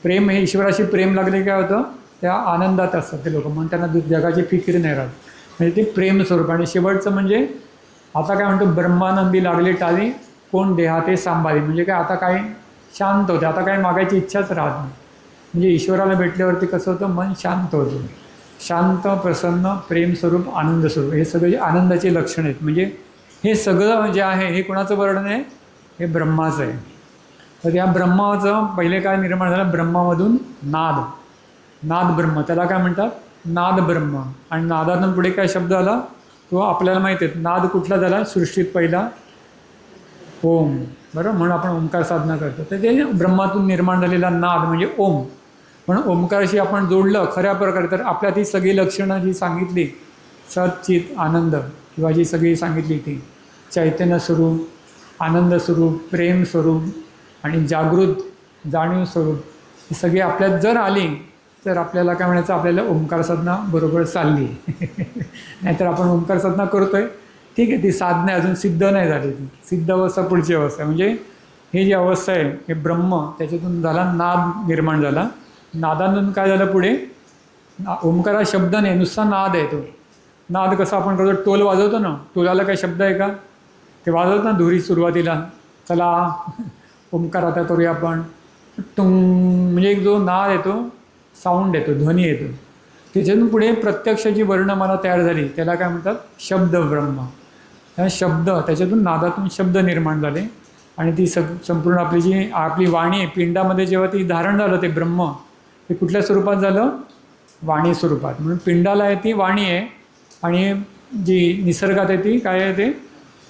प्रेम हे ईश्वराशी प्रेम लागले काय होतं, त्या आनंदात असतात ते लोक, म्हणून त्यांना जगाची फिकीर नाही राहत. म्हणजे ते प्रेम स्वरूप. आणि शेवटचं म्हणजे आता काय म्हणतो, ब्रह्मानंदी लागले टाळी कोण देहाते सांभाळी. म्हणजे काय, आता काय शांत होते, आता काय मागायची इच्छाच राहत नाही. म्हणजे ईश्वराला भेटल्यावरती कसं होतं, मन शांत होतं. शांत, प्रसन्न, प्रेमस्वरूप, आनंदस्वरूप, हे सगळे आनंदाचे लक्षण आहेत. म्हणजे हे सगळं जे आहे हे कोणाचं वर्णन आहे, हे ब्रह्माचं आहे. तर या ब्रह्माचं पहिले काय निर्माण झालं, ब्रह्मामधून नाद ब्रह्म, त्याला काय म्हणतात, नाद ब्रह्म. आणि नादातून पुढे काय शब्द आला, तो आपल्याला माहिती आहे. नाद कुठला झाला, सृष्टीत पहिला ओम, बरोबर. म्हणून आपण ओंकार साधना करतो. तर ते ब्रह्मातून निर्माण झालेला नाद म्हणजे ओम. म्हणून ओंकाराशी आपण जोडलं खऱ्या प्रकारे, तर आपल्यात ही सगळी लक्षणं जी सांगितली, सत चित आनंद, किंवा जी सगळी सांगितली ती चैतन्य स्वरूप, आनंद स्वरूप, प्रेम स्वरूप आणि जागृत जाणीव स्वरूप, ही सगळी आपल्यात जर आली तर आपल्याला काय म्हणायचं, आपल्याला ओंकार साधना बरोबर चालली. नाहीतर आपण ओंकार साधना करतो आहे, ठीक आहे, ती साधना अजून सिद्ध नाही झाली. ती सिद्ध अवस्था पुढची अवस्था आहे. म्हणजे हे जी अवस्था आहे, हे ब्रह्म, त्याच्यातून झाला नाद निर्माण झाला. नादातून काय झालं पुढे, ओंकारा शब्द नाही, नुसता नाद आहे. तो नाद कसा आपण करतो, टोल वाजवतो ना, टोलाला काही शब्द आहे का, ते वाजवत ना धुरी सुरुवातीला, चला ओंकार आता करूया आपण, टुंग, म्हणजे एक जो नाद येतो, साऊंड येतो, ध्वनी येतो, त्याच्यातून पुढे प्रत्यक्ष जी वर्णमाला तयार झाली त्याला काय म्हणतात, शब्द ब्रह्म. त्या शब्द, त्याच्यातून नादातून शब्द निर्माण झाले. आणि ती संपूर्ण आपली जी आपली वाणी आहे, पिंडामध्ये जेव्हा ती धारण झालं ते ब्रह्म, ते कुठल्या स्वरूपात झालं, वाणी स्वरूपात. म्हणून पिंडाला आहे ती वाणी आहे, आणि जी निसर्गात आहे ती काय आहे,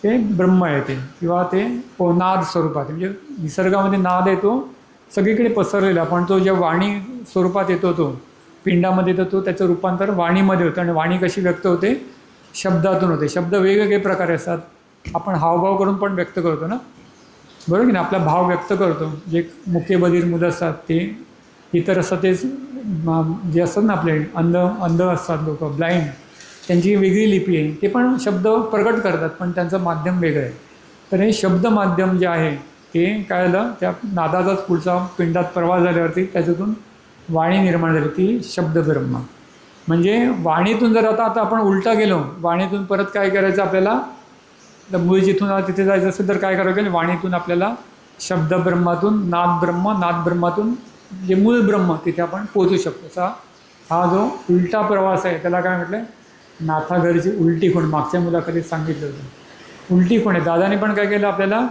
ते ब्रह्म आहे ते, किंवा ते नाद स्वरूपात. म्हणजे निसर्गामध्ये नाद येतो सगळीकडे पसरलेला, पण तो ज्या वाणी स्वरूपात येतो, तो पिंडामध्ये येतो, तो त्याचं रूपांतर वाणीमध्ये होतं. आणि वाणी कशी व्यक्त होते, शब्दातून होते. शब्द वेगवेगळे प्रकारे असतात. आपण हावभाव करून पण व्यक्त करतो ना, बरोबर की नाही, आपला भाव व्यक्त करतो. जे मुके बधीर मुलं असतात, ते इतर असतात, ते जे असतात ना आपले अंध असतात लोक, ब्लाइंड, त्यांची वेगळी लिपी आहे, ते पण शब्द प्रकट करतात, पण त्यांचं माध्यम वेगळं आहे. तर हे शब्द माध्यम जे आहे ते काय झालं, त्या नादाचाच पुढचा पिंडात प्रवास झाल्यावरती त्याच्यातून वाणी निर्माण झाली, ती शब्द ब्रह्म. म्हणजे वाणीतून जर आता आपण उलटा गेलो, वाणीतून परत काय करायचं आपल्याला, तर मूळ जिथून तिथे जायचं असेल तर काय करावं लागेल, वाणीतून आपल्याला शब्द ब्रह्मातून नाद ब्रह्म, नाद ब्रह्मातून जे मूळ ब्रह्म तिथे आपण पोहोचू शकतो. असा हा जो उलटा प्रवास आहे त्याला काय म्हटलं, नाथाघरची उलटी खूण. मागच्या मुलाखतीत सांगितलं होतं, उलटी खूण आहे. दादाने पण काय केलं, आपल्याला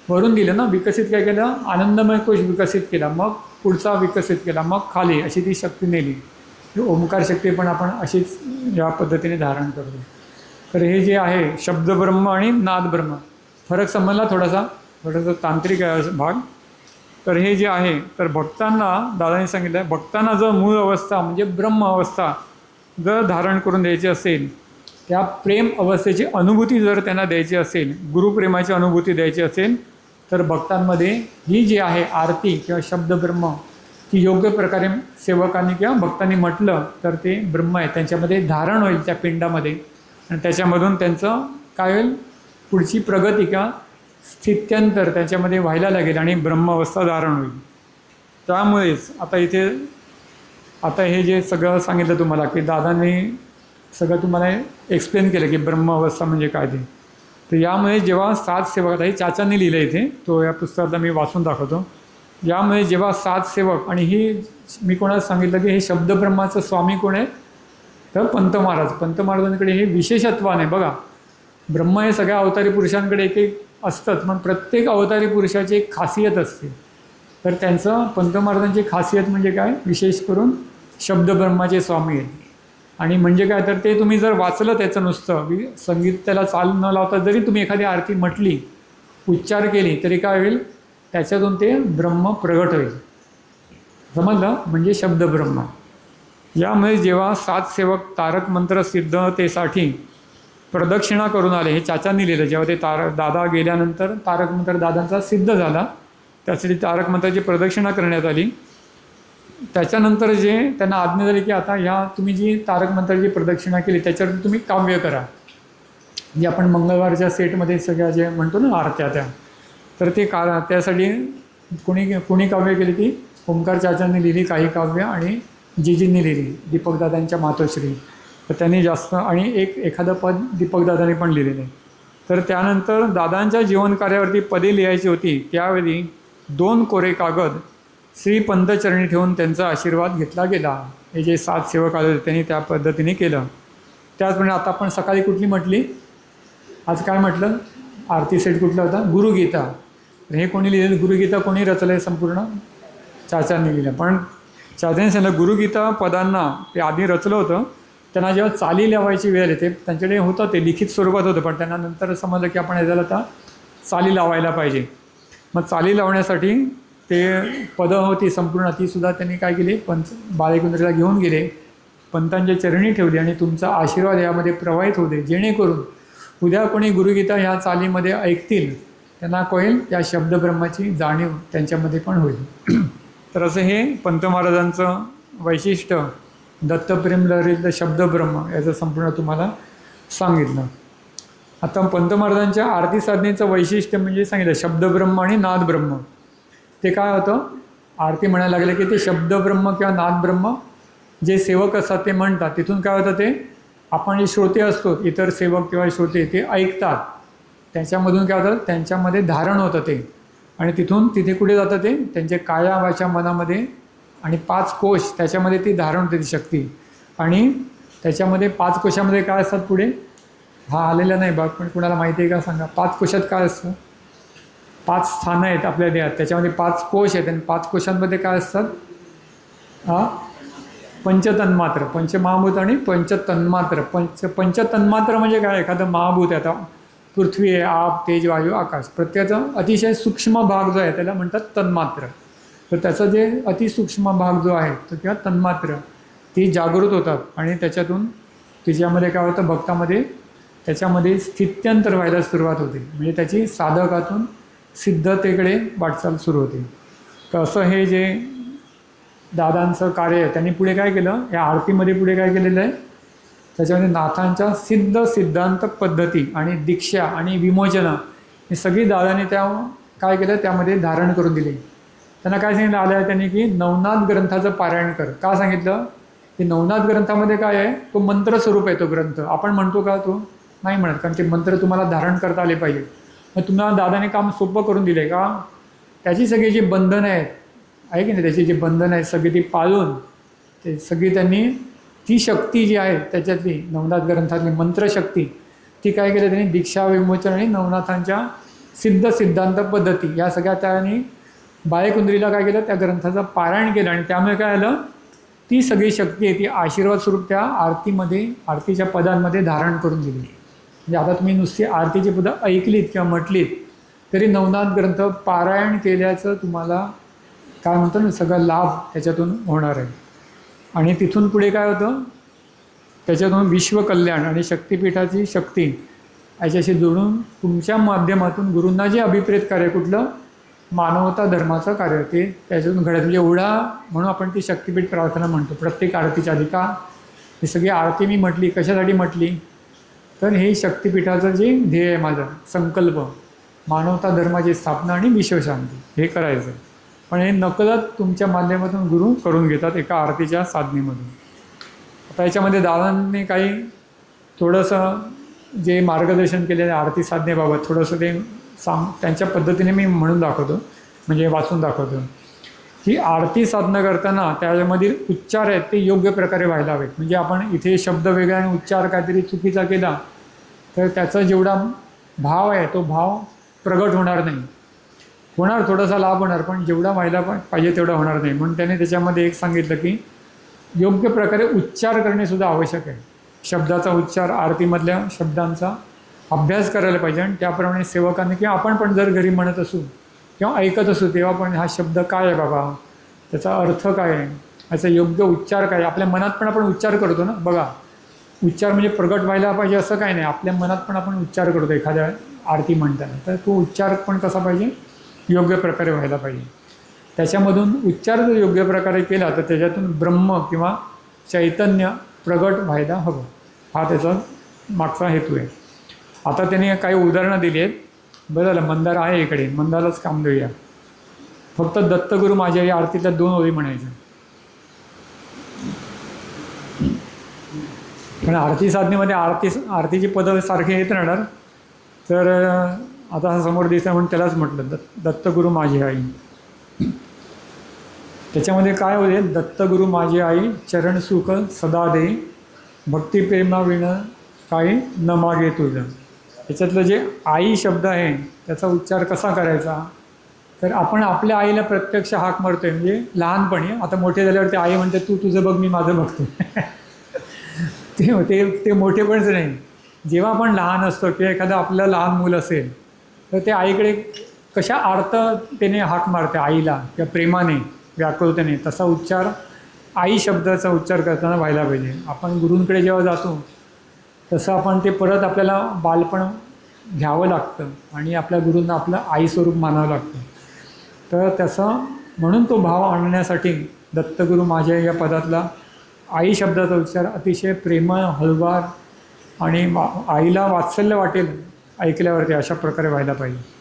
वरून दिलं ना, विकसित काय केलं, आनंदमय कोश विकसित केला, मग पुढचा विकसित केला, मग खाली, अशी ती शक्ती नेली. ओंकार शक्ती पण आपण अशीच या पद्धतीने धारण करतो. तर हे जे आहे शब्द ब्रह्म आणि नाद ब्रह्म, फरक समजला थोडासा तांत्रिक आहे भाग. तर हे जे आहे, तर भक्तांना दादाने सांगितलं आहे, भक्तांना जर मूळ अवस्था म्हणजे ब्रह्म अवस्था जर धारण करून द्यायची असेल, त्या प्रेम अवस्थेची अनुभूती जर त्यांना द्यायची असेल, गुरुप्रेमाची अनुभूती द्यायची असेल, तर भक्तांमध्ये ही जी आहे आरती किंवा शब्द ब्रह्म, ती योग्य प्रकारे सेवकांनी किंवा भक्तांनी म्हटलं तर ते ब्रह्म आहे त्यांच्यामध्ये धारण होईल त्या पिंडामध्ये. आणि त्याच्यामधून त्यांचं काय होईल, पुढची प्रगती किंवा स्थित्यंतर त्याच्यामध्ये व्हायला लागेल आणि ब्रह्मावस्था धारण होईल. त्यामुळेच आता हे जे सगळं सांगितलं तुम्हाला, की दादांनी सगळं तुम्हाला एक्सप्लेन केलं की ब्रह्मावस्था म्हणजे काय ते. तर यामुळे जेव्हा 7 सेवक, आता हे चाचांनी लिहिलं इथे, तो या पुस्तकातला मी वाचून दाखवतो. यामुळे जेव्हा 7 सेवक, आणि ही मी कोणाला सांगितलं की हे शब्दब्रह्माचं स्वामी कोण आहे, तर पंत महाराजांकडे हे विशेषत्वाने बघा, ब्रह्म हे सगळ्या अवतारी पुरुषांकडे एक एक असतंच, पण प्रत्येक अवतारी पुरुषाची एक खासियत असते. तर त्यांचं पंत महाराजांची खासियत म्हणजे काय, विशेष करून शब्दब्रह्माचे स्वामी आहेत. आणि म्हणजे काय, तर ते तुम्ही जर वाचलं त्याचं नुसतं संगीत त्याला चाल न लावता जरी तुम्ही एखादी आरती म्हटली, उच्चार केली, तरी काय होईल, त्याच्यातून ते ब्रह्म प्रगट होईल. समजलं, म्हणजे शब्दब्रह्म. यामुळे जेव्हा 7 सेवक तारक मंत्र सिद्धतेसाठी प्रदक्षिणा करून आले, हे चाचांनी लिहिलं, जेव्हा ते दादा गेल्यानंतर तारक मंत्र दादांचा सिद्ध झाला, त्यासाठी तारक मंत्राची प्रदक्षिणा करण्यात आली. त्याच्यानंतर जे त्यांना आज्ञा झाली की आता ह्या तुम्ही जी तारक मंत्राची प्रदक्षिणा केली त्याच्यावर तुम्ही काव्य करा. जे आपण मंगळवारच्या सेटमध्ये सगळ्या जे म्हणतो ना आरत्या त्या, तर ते त्यासाठी कोणी काव्य केली ती ओंकार चाचांनी लिहिली काही काव्य आणि जीजींनी लिहिली, दीपकदादांच्या मातोश्री. तर त्यांनी जास्त आणि एखादं पद दीपकदादांनी पण लिहिलेलं आहे. तर त्यानंतर दादांच्या जीवनकार्यावरती पदे लिहायची होती त्यावेळी 2 कोरे कागद श्री पंतचरणी ठेवून त्यांचा आशीर्वाद घेतला गेला. हे जे 7 सेवक आले होते त्यांनी त्या पद्धतीने केलं. त्याचप्रमाणे आता आपण सकाळी कुठली म्हटली, आज काय म्हटलं, आरती सेट कुठला होता, गुरुगीता. हे कोणी लिहिलेलं, गुरुगीता कोणी रचलं आहे संपूर्ण, चाचांनी लिहिलं. पण चाचांनी सांगितलं गुरुगीता पदांना ते आधी रचलं होतं. त्यांना जेव्हा चाली लावायची वेळ आली ते त्यांच्याकडे होतं, ते लिखित स्वरूपात होतं, पण त्यांना नंतर समजलं की आपण ह्याला आता चाली लावायला पाहिजे. मग चाली लावण्यासाठी ते पदं होती संपूर्ण, तीसुद्धा त्यांनी काय केली, बालेकुंद्रीला घेऊन गेले, पंतांच्या चरणी ठेवली आणि तुमचा आशीर्वाद यामध्ये प्रवाहित होऊ दे, जेणेकरून उद्या कोणी गुरुगीता ह्या चालीमध्ये ऐकतील त्यांना कळेल त्या शब्दब्रह्माची जाणीव त्यांच्यामध्ये पण होईल. तर असं हे पंत महाराजांचं वैशिष्ट्य, दत्तप्रेम लहरीतलं शब्दब्रह्म याचं संपूर्ण तुम्हाला सांगितलं. आता पंत महाराजांच्या आरती साधनेचं वैशिष्ट्य म्हणजे सांगितलं शब्दब्रह्म आणि नादब्रह्म. ते काय होतं, आरती म्हणायला लागले की ते शब्दब्रह्म किंवा नादब्रह्म जे सेवक असतात ते म्हणतात, तिथून काय होतं ते आपण जे श्रोते असतो, इतर सेवक किंवा श्रोते ते ऐकतात, त्याच्यामधून काय होतं त्यांच्यामध्ये धारण होतं ते, आणि तिथे कुठे जातं ते त्यांचे काया वाचा मनामध्ये, आणि 5 कोश त्याच्यामध्ये ती धारण होते ती शक्ती. आणि त्याच्यामध्ये 5 कोशामध्ये काय असतात पुढे, हा आलेला नाही भाग पण कुणाला माहिती आहे का सांगा, 5 कोशात काय असतं, 5 स्थानं आहेत आपल्या देहात, त्याच्यामध्ये 5 कोश आहेत आणि 5 कोशांमध्ये काय असतात, पंचतन्मात्र, पंचमहाभूत आणि पंचतन्मात्र. पंचतन्मात्र म्हणजे काय, एखादं महाभूत आहे, आता पृथ्वी आहे, आप, तेज, वायू, आकाश, प्रत्येकाचा अतिशय सूक्ष्म भाग जो आहे त्याला म्हणतात तन्मात्र. तर त्याचा जे अतिसूक्ष्म भाग जो आहे तो किंवा तन्मात्र ती जागृत होतात आणि त्याच्यातून तिच्यामध्ये काय होतं, भक्तामध्ये त्याच्यामध्ये स्थित्यंतर व्हायला सुरुवात होते, म्हणजे त्याची साधकातून सिद्धतेकडे वाटचाल सुरू होते. तर असं हे जे दादांचं कार्य आहे त्यांनी पुढे काय केलं, या आरतीमध्ये पुढे काय केलेलं आहे, त्याच्यामध्ये नाथांच्या सिद्धांत पद्धती आणि दीक्षा आणि विमोचना हे सगळी दादाने त्या काय केलं त्यामध्ये धारण करून दिली. त्यांना काय सांगितलं आलं त्यांनी की नवनाथ ग्रंथाचं पारायण कर. का सांगितलं की नवनाथ ग्रंथामध्ये काय आहे, तो मंत्रस्वरूप आहे तो ग्रंथ. आपण म्हणतो का, तो नाही म्हणत, कारण ते मंत्र तुम्हाला धारण करता आले पाहिजे. मग तुम्हाला दादाने काम सोपं करून दिले का, त्याची सगळी जी बंधनं आहेत आहे की नाही, त्याची जी बंधनं आहेत सगळी ती पाळून ते सगळी त्यांनी ती शक्ती जी आहे त्याच्यातली नवनाथ ग्रंथातली मंत्रशक्ती ती काय केलं त्यांनी, दीक्षा विमोचन आणि नवनाथांच्या सिद्धांत पद्धती या सगळ्या त्यांनी बालेकुंद्रीला काय केलं, त्या ग्रंथाचं पारायण केलं आणि त्यामुळे काय आलं, ती सगळी शक्ती आहे ती आशीर्वाद स्वरूप त्या आरतीमध्ये, आरतीच्या पदांमध्ये धारण करून दिली. म्हणजे आता तुम्ही नुसती आरतीची पदं ऐकलीत किंवा म्हटलीत तरी नवनाथ ग्रंथ पारायण केल्याचं तुम्हाला काय म्हणतो ना सगळा लाभ त्याच्यातून होणार आहे. आणि तिथून पुढे काय होतं, त्याच्यातून विश्वकल्याण आणि शक्तिपीठाची शक्ती याच्याशी जोडून तुमच्या माध्यमातून गुरूंना जे अभिप्रेत कार्य कुठलं, मानवता धर्माचं कार्य ते त्याच्यातून घडत, म्हणजे एवढा म्हणून आपण ती शक्तिपीठ प्रार्थना म्हणतो प्रत्येक आरतीच्या आधी. का, ही सगळी आरती मी म्हटली कशासाठी म्हटली, तर हे शक्तिपीठाचं जे ध्येय आहे माझा संकल्प, मानवता धर्माची स्थापना आणि विश्वशांती हे करायचं. पण हे नकळत तुमच्या माध्यमातून गुरु करून घेतात एका आरतीच्या साधनेमधून. आता याच्यामध्ये दादांनी काही थोडंसं जे मार्गदर्शन केलेलं आरती साधनेबाबत थोडंसं ते त्यांच्या पद्धतीने मी म्हणून दाखवतो, म्हणजे वाचून दाखवतो की आरती साधना करताना त्याच्यामधील उच्चार आहेत ते योग्य प्रकारे व्हायला हवेत. म्हणजे आपण इथे शब्द वेगळा आणि उच्चार काहीतरी चुकीचा केला तर त्याचा जेवढा भाव आहे तो भाव प्रगट होणार नाही. होणार थोडासा लाभ होणार पण जेवढा व्हायला पाहिजे तेवढा होणार नाही. म्हणून त्याने त्याच्यामध्ये एक सांगितलं की योग्य प्रकारे उच्चार करणेसुद्धा आवश्यक आहे. शब्दाचा उच्चार, आरतीमधल्या शब्दांचा अभ्यास करायला पाहिजे आणि त्याप्रमाणे सेवकांनी किंवा आपण पण जर घरी म्हणत असू किंवा ऐकत असू तेव्हा पण हा शब्द काय आहे बाबा, त्याचा अर्थ काय आहे, याचा योग्य उच्चार काय, आपल्या मनात पण आपण उच्चार करतो ना. बघा, उच्चार म्हणजे प्रगट व्हायला पाहिजे असं काय नाही, आपल्या मनात पण आपण उच्चार करतो एखाद्या आरती म्हणताना, तर तो उच्चार पण कसा पाहिजे, योग्य प्रकारे व्हायला पाहिजे. त्याच्यामधून उच्चार जर योग्य प्रकारे केला तर त्याच्यातून ब्रह्म किंवा चैतन्य प्रगट व्हायला हवं, हा त्याचा मागचा हेतू आहे. आता त्याने काही उदाहरणं दिली आहेत. बरं झालं मंदार आहे इकडे, मंदारालाच काम देऊया. फक्त दत्तगुरू माझ्या या आरतीतल्या 2 ओळी म्हणायच्या. कारण आरती साधनेमध्ये आरतीची पदं सारखे येत राहणार. तर आता हा समोर दिसला म्हणून त्यालाच म्हटलं दत्तगुरू माझी आई. त्याच्यामध्ये काय होईल, दत्तगुरू माझी आई चरण सुख सदा दे, भक्तिप्रेमा विण काही न मागे तुझं. त्याच्यातलं जे आई शब्द आहे त्याचा उच्चार कसा करायचा, तर आपण आपल्या आईला प्रत्यक्ष हाक मारतोय. म्हणजे लहानपणी, आता मोठे झाल्यावर ते आई म्हणते तू तुझं बघ मी माझं बघतो. ते मोठेपणच नाही. जेव्हा आपण लहान असतो किंवा एखादं आपलं लहान मूल असेल तर ते आईकडे कशा आर्ततेने हाक मारते आईला किंवा प्रेमाने व्याकुळतेने, तसा उच्चार आई शब्दाचा उच्चार करताना व्हायला पाहिजे. आपण गुरूंकडे जेव्हा जातो तसं आपण ते परत आपल्याला बालपण घ्यावं लागतं आणि आपल्या गुरूंना आपलं आई स्वरूप मानावं लागतं. तर तसं म्हणून तो भाव आणण्यासाठी दत्तगुरू माझ्या या पदातला आई शब्दाचा उच्चार अतिशय प्रेमळ, हळुवार आणि आईला वात्सल्य वाटेल ऐकल्यावरती अशा प्रकारे व्हायला पाहिजे.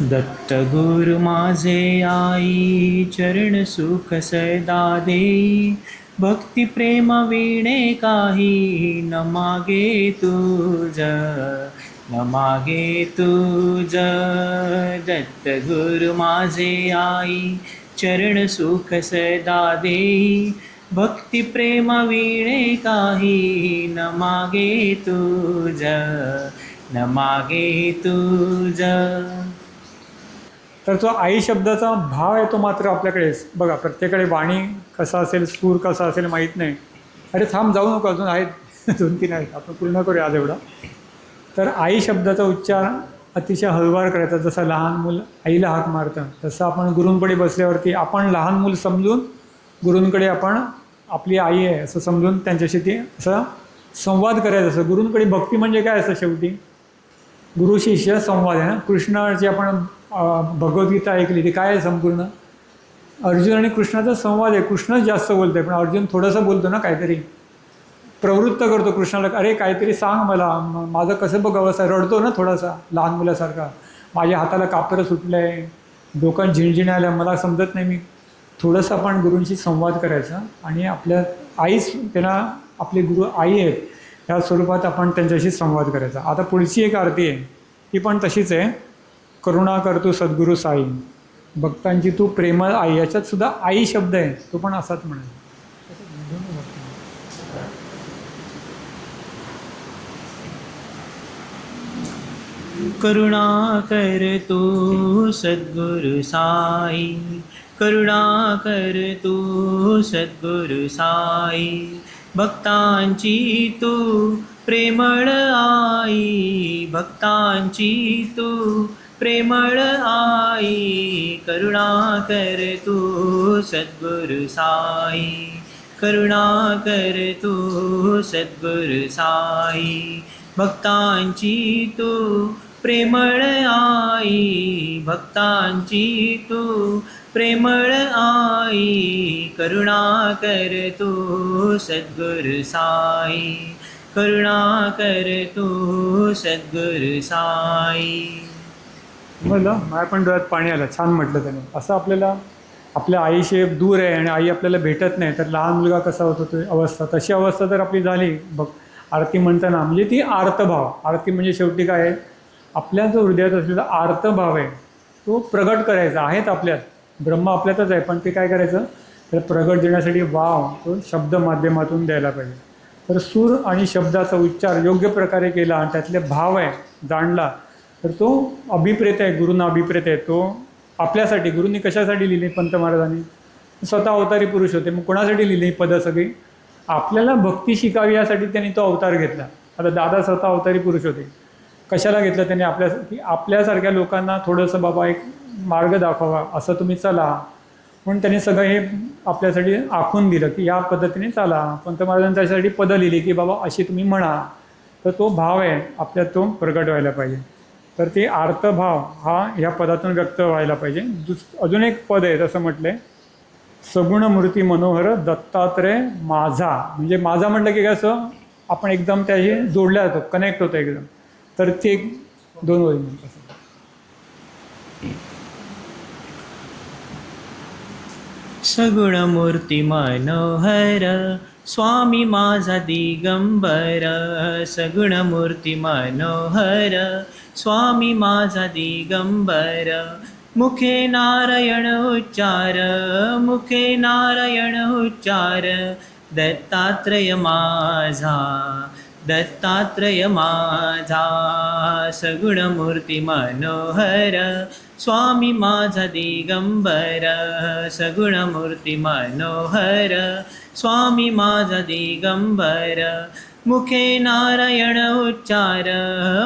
दत्तगुरु माझे आई चरण सुख सदा देई, भक्ती प्रेम विणे काही न मागे तुझ, न मागे तुझ. दत्तगुरु माझे आई चरण सुख सदा देई, भक्ती प्रेम विणे काही न मागे तुझ, न मागे तुझ. तर तो आई शब्दाचा भाव आहे तो मात्र आपल्याकडेच बघा. प्रत्येकाकडे वाणी कसा असेल, सूर कसा असेल माहीत नाही. अरे थांब, जाऊ नको, अजून आहेत 2-3 आहेत, आपण पूर्ण करूया आज एवढा. तर आई शब्दाचा उच्चार अतिशय हळुवार करायचा. जसं लहान मूल आईला हाक मारतं तसं आपण गुरूंकडे बसल्यावरती आपण लहान मूल समजून गुरूंकडे आपण आपली आई आहे असं समजून त्यांच्याशी ते असं संवाद करायचा. असं गुरूंकडे भक्ती म्हणजे काय असं शेवटी गुरु शिष्य संवाद आहे ना. कृष्णाची आपण भगवद्गीता ऐकली ती काय आहे संपूर्ण अर्जुन आणि कृष्णाचा संवाद आहे. कृष्णच जास्त बोलतो आहे पण अर्जुन थोडंसं बोलतो ना, काहीतरी प्रवृत्त करतो कृष्णाला, अरे काहीतरी सांग मला, माझं कसं बघावं. असं रडतो ना थोडासा लहान मुलासारखा, माझ्या हाताला कापरं सुटलं आहे, डोक्यात झिणझिण्या आल्या, मला समजत नाही. मी थोडंसं आपण गुरूंशी संवाद करायचा आणि आपल्या आईच त्यांना आपले गुरु आई आहेत या स्वरूपात आपण त्यांच्याशी संवाद करायचा. आता पुढची एक आरती आहे ती पण तशीच आहे. करुणा करतो सद्गुरू साई, भक्तांची तू प्रेमळ आई. याच्यात सुद्धा आई शब्द आहे, तो पण असाच म्हणाल. करुणा कर तू सद्गुरु साई, करुणा कर तू सद्गुरु साई, भक्तांची तू प्रेमळ आई, भक्तांची तू प्रेमळ आई. करुणा कर तू सद्गुरु साई, करुणा कर तू सद्गुरु साई, भक्तांची तू प्रेमळ आई, भक्तांची तू प्रेमळ आई. करुणा कर तू सद्गुरु साई, करुणा कर तू सद्गुरु साई. म्हणलं मला पण डोळ्यात पाणी आलं, छान म्हटलं त्याने. असं आपल्याला आपल्या आईशी दूर आहे आणि आई आपल्याला भेटत नाही तर लहान मुलगा कसा होतो तो अवस्था, तशी अवस्था जर आपली झाली बघ आरती म्हणताना, म्हणजे ती आर्तभाव. आरती म्हणजे शेवटी काय आहे, आपल्या जो हृदयात असलेला आर्तभाव आहे तो प्रगट करायचा. आहेत आपल्यात, ब्रह्म आपल्यातच आहे, पण ते काय करायचं तर प्रगट देण्यासाठी वाव तो शब्द माध्यमातून द्यायला पाहिजे. तर सूर आणि शब्दाचा उच्चार योग्य प्रकारे केला आणि त्यातले भाव आहे जाणला तर तो अभिप्रेत आहे, गुरूंना अभिप्रेत आहे. तो आपल्यासाठी, गुरूंनी कशासाठी लिहिली पंत महाराजांनी, स्वतः अवतारी पुरुष होते, मग कोणासाठी लिहिली ही पदं सगळी, आपल्याला भक्ती शिकावी यासाठी त्यांनी तो अवतार घेतला. आता दादा स्वतः अवतारी पुरुष होते, कशाला घेतलं त्यांनी, आपल्यासारख्या लोकांना थोडंसं बाबा एक मार्ग दाखवावा, असं तुम्ही चला म्हणून त्यांनी सगळं हे आपल्यासाठी आखून दिलं की या पद्धतीने चाला. पंत महाराजांनी त्याच्यासाठी पदं लिहिली की बाबा अशी तुम्ही म्हणा. तर तो भाव आहे आपल्यात तो प्रगट व्हायला पाहिजे. तर ते आर्तभाव हा ह्या पदातून व्यक्त व्हायला पाहिजे. अजून एक पद आहे तसं म्हटलं आहे, सगुण मूर्ती मनोहर दत्तात्रय माझा. म्हणजे माझा म्हटलं की कसं आपण एकदम त्याशी जोडल्या जातो, कनेक्ट होतो एकदम. तर ते एक 2 ओळी म्हणतात. सगुण मूर्ती मनोहर स्वामी माझा दिगंबर. सगुण मूर्ती मनोहर स्वामी माझा दिगंबर. मुखे नारायण उच्चार, मुखे नारायण उच्चार. दत्तात्रय माझा, दत्तात्रय माझा. सगुण मूर्ती मनोहर स्वामी माझा दिगंबर. सगुण मूर्ती मनोहर स्वामी माझा दिगंबर. मुखे नारायण उच्चार,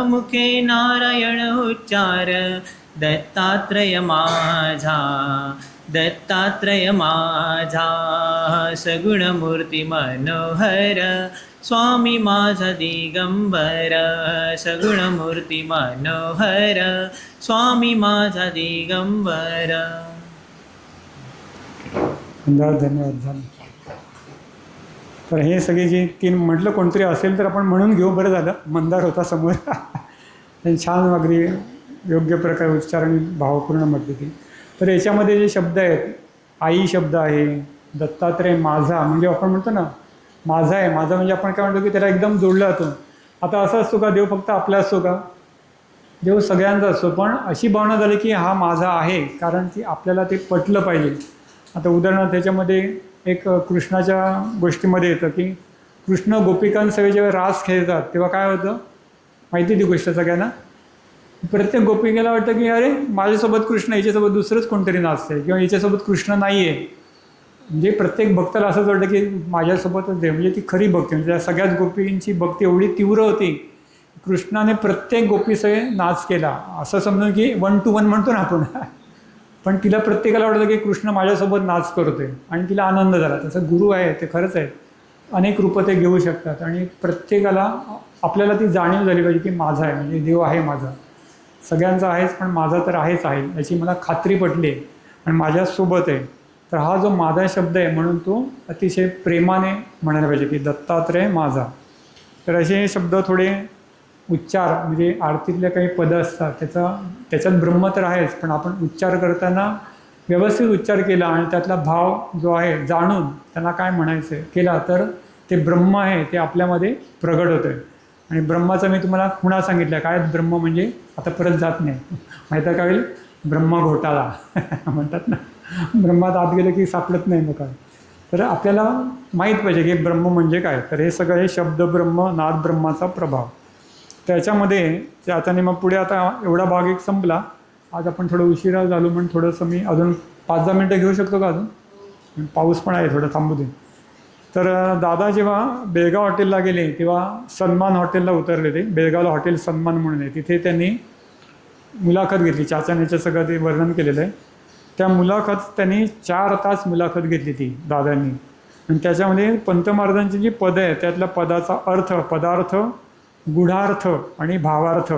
मुखे नारायण उच्चार. दत्तात्रय माझा, दत्तात्रय माझा. सगुण मूर्ती मनोहर स्वामी माझा दिगंबर. सगुण मूर्ती मनोहर स्वामी माझा दिगंबर. धन्यवाद झालं. तर हे सगळे जे 3 म्हटलं कोणतरी असेल तर आपण म्हणून घेऊ. बरं झालं मंदार होता समोर. त्यांनी छान अगदी योग्य प्रकारे उच्चार आणि भावपूर्ण म्हटली ती. तर याच्यामध्ये जे शब्द आहेत, आई शब्द आहे, दत्तात्रय माझा म्हणजे आपण म्हणतो ना माझा आहे, माझा म्हणजे आपण काय म्हणतो की त्याला एकदम जोडला जातो. आता असं असतो का देव फक्त आपला असतो का? देव सगळ्यांचा असतो. पण अशी भावना झाली की हा माझा आहे, कारण ती आपल्याला ते पटलं पाहिजे. आता उदाहरणार्थ त्याच्यामध्ये एक कृष्णाच्या गोष्टीमध्ये येतं की कृष्ण गोपिकांसगळे जेव्हा रास खेळतात तेव्हा काय होतं माहिती ती गोष्ट सगळ्यांना. प्रत्येक गोपिकेला वाटतं की अरे माझ्यासोबत कृष्ण, याच्यासोबत दुसरंच कोणतरी नाचते किंवा याच्यासोबत कृष्ण नाही आहे. म्हणजे प्रत्येक भक्ताला असंच वाटतं की माझ्यासोबतच आहे. म्हणजे ती खरी भक्ती. म्हणजे त्या सगळ्याच गोपींची भक्ती एवढी तीव्र होती, कृष्णाने प्रत्येक गोपीसगळे नाच केला. असं समजून की 1 to 1 म्हणतो ना आपण. पण तिला प्रत्येकाला वाटतं की कृष्ण माझ्यासोबत नाच करतोय आणि तिला आनंद झाला. तसं गुरु आहे ते खरंच आहे, अनेक रूपं ते घेऊ शकतात. आणि प्रत्येकाला आपल्याला ती जाणीव झाली पाहिजे की माझा आहे, म्हणजे देव आहे माझा, सगळ्यांचा आहेच पण माझा तर आहेच आहे याची मला खात्री पटली आहे आणि माझ्यासोबत आहे. तर हा जो माझा शब्द आहे म्हणून तो अतिशय प्रेमाने म्हणायला पाहिजे की दत्तात्रय माझा. तर असे शब्द थोडे उच्चार म्हणजे आरतीतले काही पदं असतात त्याच्यात ब्रह्म तर आहेच, पण आपण उच्चार करताना व्यवस्थित उच्चार केला आणि त्यातला भाव जो आहे जाणून त्यांना काय म्हणायचं आहे केला तर ते ब्रह्म आहे ते आपल्यामध्ये प्रगट होतं आहे. आणि ब्रह्माचं मी तुम्हाला खुणा सांगितल्या काय ब्रह्म म्हणजे आता परत जात नाही. माहिती आहे का होईल ब्रह्म घोटाळा म्हणतात ना, ब्रह्मात आत गेलं की सापडत नाही मग काय. तर आपल्याला माहीत पाहिजे की ब्रह्म म्हणजे काय. तर हे सगळं हे शब्द ब्रह्म नाद ब्रह्माचा प्रभाव त्याच्यामध्ये ते. आता मग पुढे आता एवढा भाग एक संपला. आज आपण थोडं उशिरा झालो म्हणून थोडंसं मी अजून 5-10 मिनटं घेऊ शकतो का अजून? पाऊस पण आहे थोडं थांबू दे. तर दादा जेव्हा बेळगाव हॉटेलला गेले तेव्हा सन्मान हॉटेलला उतरले. ते बेळगावला हॉटेल सन्मान म्हणून आहे, तिथे त्यांनी मुलाखत घेतली. चाचानेचं सगळं ते वर्णन केलेलं आहे. त्या मुलाखत त्यांनी 4 तास मुलाखत घेतली ती दादांनी. आणि त्याच्यामध्ये पंत महाराजांची जी पदं आहे त्यातल्या पदाचा अर्थ, पदार्थ, गूढार्थ आणि भावार्थ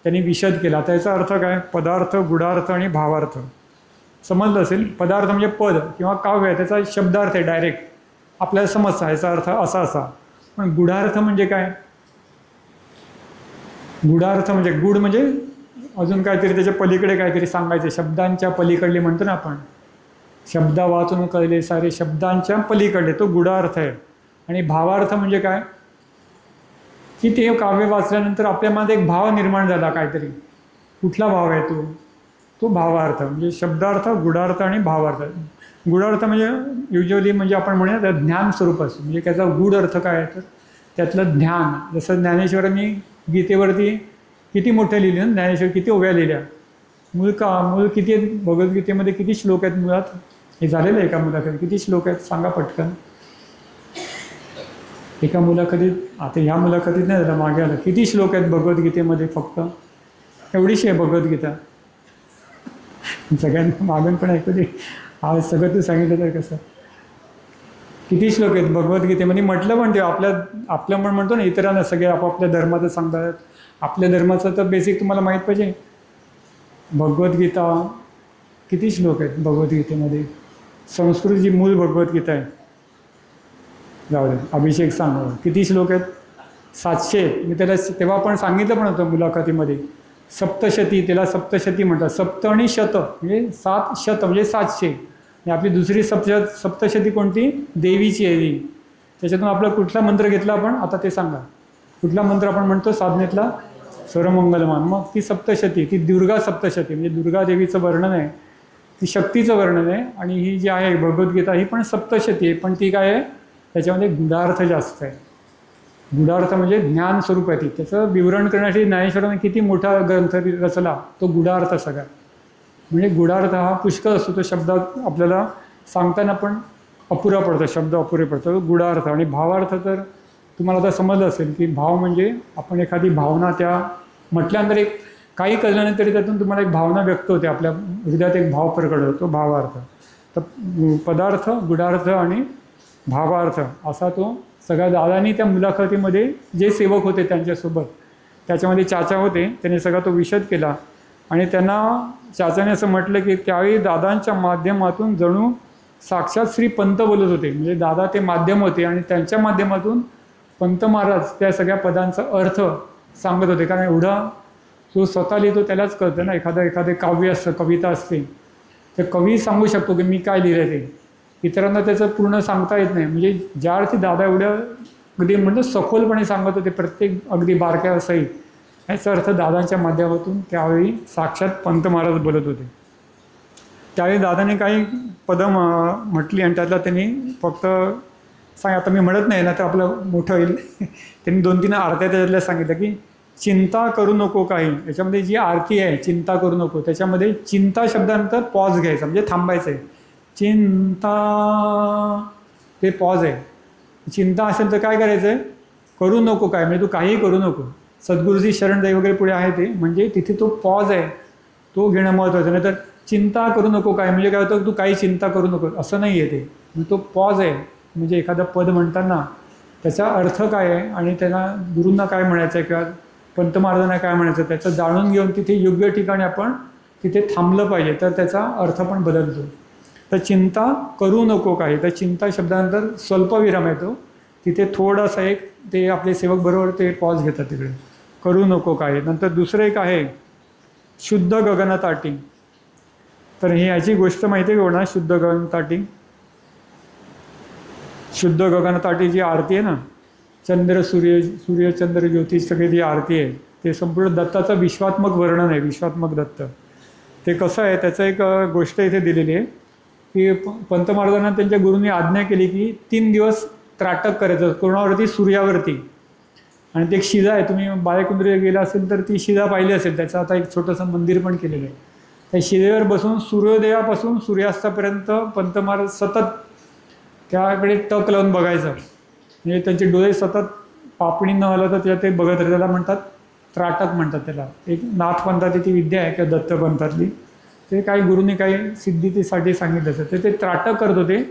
त्यांनी विशद केला. त्याचा अर्थ काय? पदार्थ, गूढार्थ आणि भावार्थ. समजलं असेल. पदार्थ म्हणजे पद किंवा काव्य आहे, त्याचा शब्दार्थ आहे डायरेक्ट आपल्याला समजता, याचा अर्थ असा असा. पण गूढार्थ म्हणजे काय? गूढार्थ म्हणजे गूढ म्हणजे अजून काहीतरी त्याच्या पलीकडे काहीतरी सांगायचं. शब्दांच्या पलीकडले म्हणतो ना आपण, शब्द वाचून कळले सारे शब्दांच्या पलीकडले, तो गूढार्थ आहे. आणि भावार्थ म्हणजे काय की ते काव्य वाचल्यानंतर आपल्यामध्ये एक भाव निर्माण झाला काहीतरी. कुठला भाव आहे तो भावार्थ. म्हणजे शब्दार्थ, गूढार्थ आणि भावार्थ. गूढार्थ म्हणजे युजली म्हणजे आपण म्हणूया तर ज्ञान स्वरूप असतो. म्हणजे त्याचा गूढ अर्थ काय आहे तर त्यातलं ज्ञान. जसं ज्ञानेश्वरांनी गीतेवरती किती मोठ्या लिहिले ना, ज्ञानेश्वर किती ओव्या लिहिल्या. मूळ किती आहेत भगवद्गीतेमध्ये, किती श्लोक आहेत मुळात? हे झालेलं आहे एका मुलाखतीत. किती श्लोक आहेत सांगा पटकन. एका मुलाखतीत, आता ह्या मुलाखतीत नाही झालं, मागे आलं. किती श्लोक आहेत भगवद्गीतेमध्ये? फक्त एवढीशी आहे भगवद्गीता. सगळ्यांना मागून पण ऐकू दे. आज सगळं तू सांगितलं तर कसं. किती श्लोक आहेत भगवद्गीतेमध्ये. म्हटलं पण ते आपलं पण म्हणतो ना, इतरांना सगळे आपापल्या धर्माचं सांगतात. आपल्या धर्माचं तर बेसिक तुम्हाला माहीत पाहिजे. भगवद्गीता किती श्लोक आहेत भगवद्गीतेमध्ये. संस्कृत जी मूळ भगवद्गीता आहे, जाऊ दे, अभिषेक सांगा किती श्लोक आहेत. 700 आहेत. मी त्याला तेव्हा पण सांगितलं पण होतं मुलाखतीमध्ये. सप्तशती, त्याला सप्तशती म्हणतात. सप्त आणि शत म्हणजे 7 शत म्हणजे 700. आणि आपली दुसरी सप्तशती कोणती, देवीची आहे ती. त्याच्यातून आपला कुठला मंत्र घेतला आपण आता ते सांगा. कुठला मंत्र आपण म्हणतो साधनेतला, सर्वमंगलमान. मग ती सप्तशती, ती दुर्गा सप्तशती म्हणजे दुर्गा देवीचं वर्णन आहे, ती शक्तीचं वर्णन आहे. आणि ही जी आहे भगवद्गीता ही पण सप्तशती आहे, पण ती काय आहे, त्याच्यामध्ये गुढार्थ जास्त आहे. गुढार्थ म्हणजे ज्ञान स्वरूप आहे ती. त्याचं विवरण करण्यासाठी ज्ञानेश्वराने किती मोठा ग्रंथ रचला, तो गुढार्थ सगळा. म्हणजे गुढार्थ हा पुष्कळ असतो. तो शब्द आपल्याला सांगताना पण अपुरा पडतो, शब्द अपुरे पडतो. गुढार्थ आणि भावार्थ तर तुम्हाला आता समजलं असेल की भाव म्हणजे आपण एखादी भावना त्या म्हटल्यानंतर एक काही कळलं नाही तरी त्यातून तुम्हाला एक भावना व्यक्त होते, आपल्या हृदयात एक भाव प्रकट होतो, तो भावार्थ. तर पदार्थ, गुढार्थ आणि भावार्थ असा तो सगळ्या. दादांनी त्या मुलाखतीमध्ये जे सेवक होते त्यांच्यासोबत, त्याच्यामध्ये चाचा होते, त्यांनी सगळा तो विशद केला. आणि त्यांना चाचाने असं म्हटलं की त्यावेळी दादांच्या माध्यमातून जणू साक्षात श्री पंत बोलत होते. म्हणजे दादा ते माध्यम होते आणि त्यांच्या माध्यमातून पंत महाराज त्या सगळ्या पदांचा अर्थ सांगत होते. कारण एवढा जो स्वतः लिहितो त्यालाच कळतं ना. एखादं काव्य असतं, कविता असते, तर कवी सांगू शकतो की मी काय लिहिलं ते. इतरांना त्याचं पूर्ण सांगता येत नाही. म्हणजे ज्या अर्थी दादा एवढं अगदी म्हणजे सखोलपणे सांगत होते, प्रत्येक अगदी बारक्या सहित, याचा अर्थ दादांच्या माध्यमातून त्यावेळी साक्षात पंत महाराज बोलत होते. त्यावेळी दादाने काही पदं म्हटली आणि त्यातला त्यांनी फक्त आता मी म्हणत नाही ना तर आपलं मोठं होईल. त्यांनी 2-3 आरत्या त्याच्यातल्या सांगितलं की चिंता करू नको काही. याच्यामध्ये जी आरती आहे चिंता करू नको, त्याच्यामध्ये चिंता शब्दानंतर पॉज घ्यायचा, म्हणजे थांबायचं आहे. चिंता ते पॉज आहे. चिंता असेल तर काय करायचं आहे, करू नको काय, म्हणजे तू काहीही करू नको. सद्गुरुजी शरणदाई वगैरे पुढे आहे ते, म्हणजे तिथे तो पॉज आहे, तो घेणं महत्त्वाचं. नाही तर चिंता करू नको काय म्हणजे काय होतं, तू काही चिंता करू नको असं नाही आहे ते. तो पॉज आहे. म्हणजे एखादं पद म्हणताना त्याचा अर्थ काय आहे आणि त्यांना गुरूंना काय म्हणायचं आहे किंवा पंत महाराजांना काय म्हणायचं, त्याचं जाणून घेऊन तिथे योग्य ठिकाणी आपण तिथे थांबलं पाहिजे, तर त्याचा अर्थ पण बदलतो. तर चिंता करू नको काही, तर चिंता शब्दानंतर स्वल्पविराम येतो, तिथे थोडासा एक ते आपले सेवक बरोबर ते पॉज घेतात तिकडे, करू नको काही. नंतर दुसरं एक आहे शुद्ध गगनताटी. तर ही याची गोष्ट माहिती आहे का, शुद्ध गगनताटी. शुद्ध गगनताटी जी आरती आहे ना, चंद्र सूर्य चंद्र ज्योती सगळी जी आरती आहे, ते संपूर्ण दत्ताचं विश्वात्मक वर्णन आहे. विश्वात्मक दत्त ते कसं आहे, त्याचं एक गोष्ट इथे दिलेली आहे की पंत महाराजांना त्यांच्या गुरूंनी आज्ञा केली की 3 दिवस त्राटक करायचं कोणावरती, सूर्यावरती. आणि ते एक शिजा आहे, तुम्ही बालेकुंद्रीला गेला असेल तर ती शिजा पाहिली असेल. त्याचं आता एक छोटंसं मंदिर पण केलेलं आहे. त्या शिजेवर बसून सूर्योदयापासून सूर्यास्तापर्यंत पंत महाराज सतत त्याकडे टक लावून बघायचं. म्हणजे त्यांचे डोळे सतत पापणी न आलं तर ते बघत राहतात. त्याला म्हणतात त्राटक म्हणतात त्याला. एक नाथ पंथातली ती विद्या आहे किंवा दत्त पंथातली. ते काही गुरूंनी काही सिद्धीसाठी सांगितलं असतं, ते त्राटक करत होते.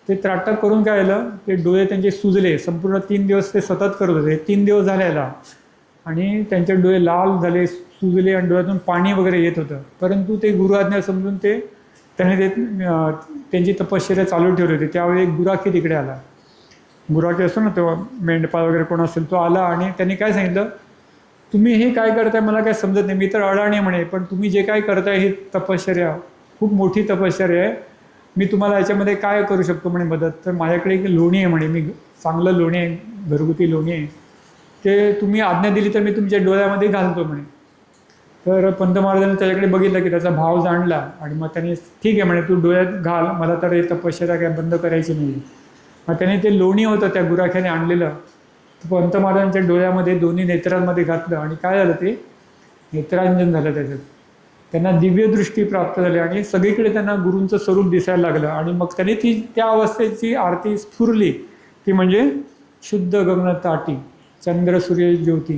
ते त्राटक करून काय झालं, ते डोळे त्यांचे सुजले. संपूर्ण 3 दिवस ते सतत करत होते. 3 दिवस झाले याला आणि त्यांचे डोळे लाल झाले, सुजले आणि डोळ्यातून पाणी वगैरे येत होतं. परंतु ते गुरु आज्ञा समजून त्याने त्यांची तपश्चर्या चालू ठेवली होती. त्यावेळी एक गुराखी तिकडे आला. गुराखी असतो ना तेव्हा, मेंढपाळ वगैरे कोण असेल तो आला आणि त्यांनी काय सांगितलं, तुम्ही हे काय करताय मला काय समजत नाही. मी तर अडाणी म्हणे, पण तुम्ही जे काय करताय ही तपश्चर्या खूप मोठी तपश्चर्या आहे. मी तुम्हाला याच्यामध्ये काय करू शकतो म्हणे मदत. तर माझ्याकडे एक लोणी आहे म्हणे, मी चांगलं लोणी आहे, घरगुती लोणी आहे, ते तुम्ही आज्ञा दिली तर मी तुमच्या डोळ्यामध्ये घालतो म्हणे. तर पंत महाराजांनी त्याच्याकडे बघितलं की त्याचा भाव जाणला आणि मग त्यांनी ठीक आहे म्हणे, तू डोळ्यात घाल, मला तर हे तपश्चर्या काय बंद करायची नाही. मग त्याने ते लोणी होतं त्या गुराख्याने आणलेलं, पंत महाराजांच्या डोळ्यामध्ये दोन्ही नेत्रांमध्ये घातलं आणि काय झालं, ते नेत्रांजन झालं त्याच्यात. त्यांना दिव्यदृष्टी प्राप्त झाली आणि सगळीकडे त्यांना गुरूंचं स्वरूप दिसायला लागलं. आणि मग त्यांनी ती त्या अवस्थेची आरती स्फुरली, ती म्हणजे शुद्ध गगनताटी चंद्र सूर्य ज्योती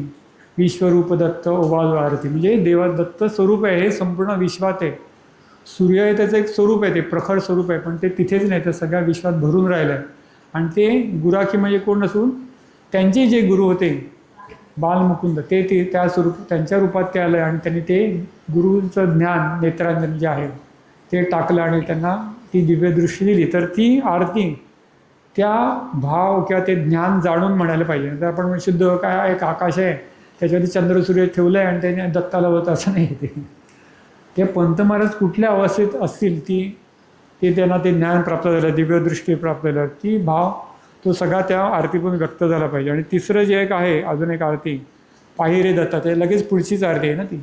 विश्वरूप दत्त ओवाळू आरती. म्हणजे देवा दत्त स्वरूप आहे, हे संपूर्ण विश्वात आहे. सूर्य आहे त्याचं एक स्वरूप आहे, ते प्रखर स्वरूप आहे, पण ते तिथेच नाही तर सगळ्या विश्वात भरून राहिलं आहे. आणि ते गुराखी म्हणजे कोण नसून त्यांचे जे गुरु होते बालमुकुंद ते त्या त्यांच्या रूपात ते आलं आणि त्यांनी ते गुरुचं ज्ञान नेत्रांजन जे आहे ते टाकलं आणि त्यांना ती दिव्यदृष्टी दिली. तर ती आरती त्या भाव किंवा ते ज्ञान जाणून म्हणायला पाहिजे. तर आपण शुद्ध काय एक आकाश आहे त्याच्यावरती चंद्र सूर्य ठेवलं आहे आणि त्याने दत्ताला होतं असं नाही. ते पंत महाराज कुठल्या अवस्थेत असतील ते त्यांना ते ज्ञान प्राप्त झालं, दिव्यदृष्टी प्राप्त झालं, ती भाव तो सगळा त्या आरतीतून व्यक्त झाला पाहिजे. आणि तिसरं जे एक आहे अजून एक आरती पायी रे दत्ता, ते लगेच पुढचीच आरती आहे ना ती.